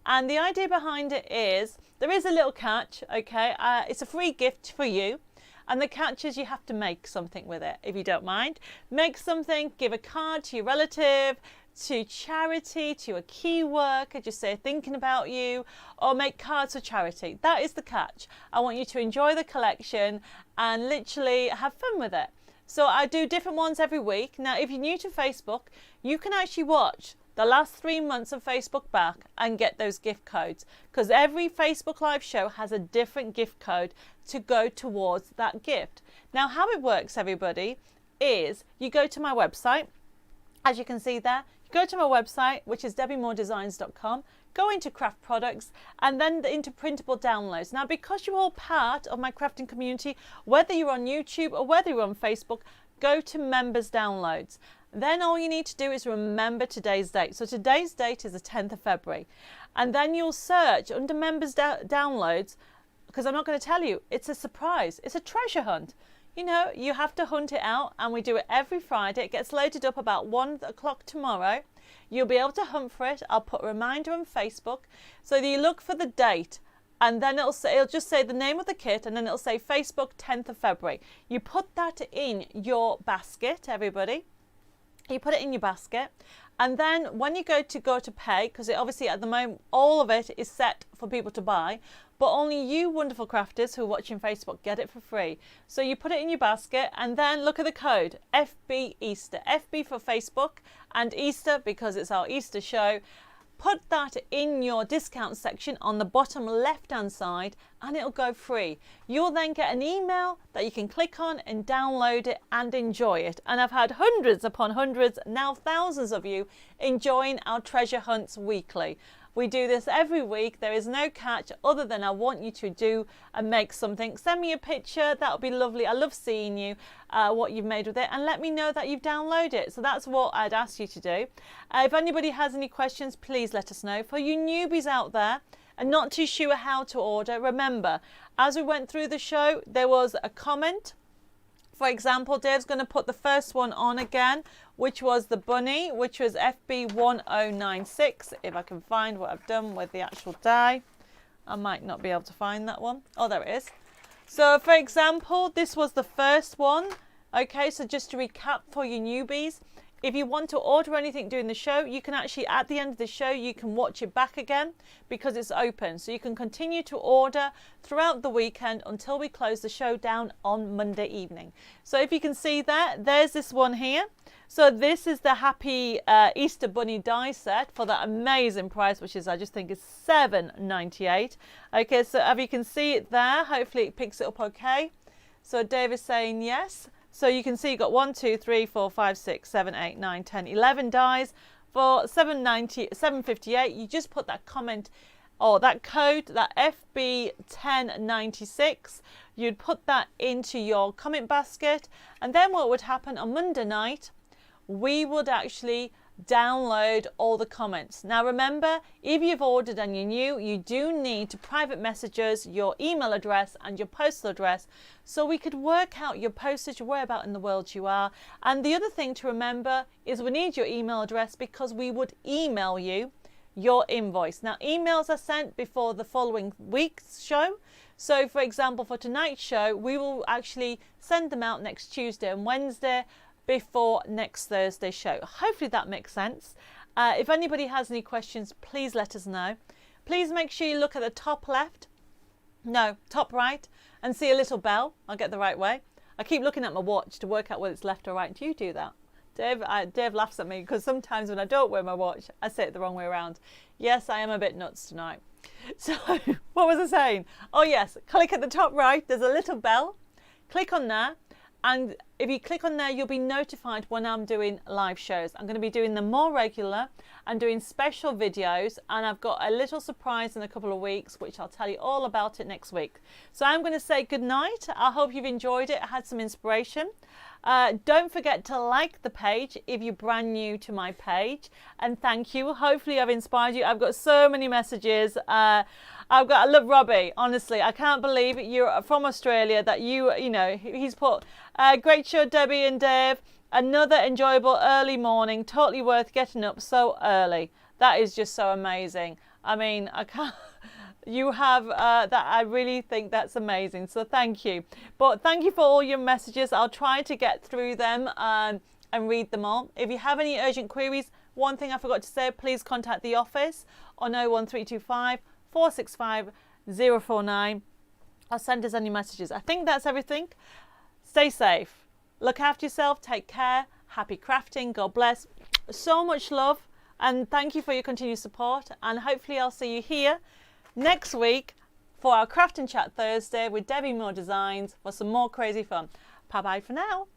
Speaker 1: and the idea behind it is there is a little catch, okay? It's a free gift for you, and the catch is you have to make something with it, if you don't mind. Make something, give a card to your relative, to charity, to a key worker, just say thinking about you, or make cards for charity. That is the catch. I want you to enjoy the collection and literally have fun with it. So I do different ones every week. Now, if you're new to Facebook, you can actually watch the last 3 months of Facebook back and get those gift codes, because every Facebook live show has a different gift code to go towards that gift. Now, how it works, everybody, is you go to my website, as you can see there. Go to my website, which is debbimoredesigns.com. go into craft products, and then into printable downloads. Now, because you're all part of my crafting community, whether you're on YouTube or whether you're on Facebook, go to members downloads. Then all you need to do is remember today's date. So today's date is the 10th of February. And then you'll search under members downloads, because I'm not going to tell you, it's a surprise. It's a treasure hunt. You know, you have to hunt it out, and we do it every Friday. It gets loaded up about 1 o'clock tomorrow. You'll be able to hunt for it. I'll put a reminder on Facebook. So that you look for the date, and then it'll just say the name of the kit, and then it'll say Facebook 10th of February. You put that in your basket, everybody. You put it in your basket, and then when you go to pay, because obviously at the moment all of it is set for people to buy, but only you wonderful crafters who are watching Facebook get it for free. So you put it in your basket, and then look at the code FB Easter. FB for Facebook and Easter because it's our Easter show. Put that in your discount section on the bottom left hand side, and it'll go free. You'll then get an email that you can click on and download it and enjoy it. And I've had hundreds upon hundreds, now thousands of you enjoying our treasure hunts weekly. We do this every week. There is no catch other than I want you to do and make something. Send me a picture. That would be lovely. I love seeing you, what you've made with it, and let me know that you've downloaded it. So that's what I'd ask you to do. If anybody has any questions, please let us know. For you newbies out there and not too sure how to order, remember, as we went through the show, there was a comment. For example, Dave's going to put the first one on again, which was the bunny, which was FB1096. If I can find what I've done with the actual die. I might not be able to find that one. Oh, there it is. So, for example, this was the first one. Okay, so just to recap for you newbies, if you want to order anything during the show, you can actually, at the end of the show, you can watch it back again because it's open. So you can continue to order throughout the weekend until we close the show down on Monday evening. So if you can see that, there's this one here. So this is the Happy Easter Bunny die set for that amazing price, which is, I just think, is $7.98. Okay, so if you can see it there, hopefully it picks it up okay. So Dave is saying yes. So you can see you've got 1, 2, 3, 4, 5, 6, 7, 8, 9, 10, 11 dies for $7.58. You just put that comment or that code, that FB1096. You'd put that into your comment basket, and then what would happen on Monday night, we would actually download all the comments. Now remember, if you've ordered and you're new, you do need to private message us your email address and your postal address so we could work out your postage, whereabout in the world you are. And the other thing to remember is we need your email address because we would email you your invoice. Now emails are sent before the following week's show. So for example, for tonight's show, we will actually send them out next Tuesday and Wednesday before next Thursday's show. Hopefully that makes sense. If anybody has any questions, please let us know. Please make sure you look at the top left, no, top right, and see a little bell. I'll get the right way. I keep looking at my watch to work out whether it's left or right. Do you do that? Dave laughs at me because sometimes when I don't wear my watch, I say it the wrong way around. Yes, I am a bit nuts tonight. So what was I saying? Oh yes, click at the top right. There's a little bell. Click on there. And if you click on there, you'll be notified when I'm doing live shows. I'm going to be doing them more regular and doing special videos. And I've got a little surprise in a couple of weeks, which I'll tell you all about it next week. So I'm going to say good night. I hope you've enjoyed it. I had some inspiration. Don't forget to like the page if you're brand new to my page, and thank you. Hopefully I've inspired you. I've got so many messages. I love Robbie, honestly. I can't believe you're from Australia, that you know, he's put great show, Debbie and Dave. Another enjoyable early morning, totally worth getting up so early. That is just so amazing. I mean, I can't. You have that. I really think that's amazing. So thank you. But thank you for all your messages. I'll try to get through them and read them all. If you have any urgent queries, one thing I forgot to say, please contact the office on 01325 465 049 or send us any messages. I think that's everything. Stay safe. Look after yourself. Take care. Happy crafting. God bless. So much love. And thank you for your continued support. And hopefully I'll see you here next week for our Craft and Chat Thursday with Debbie More Designs for some more crazy fun. Bye bye for now.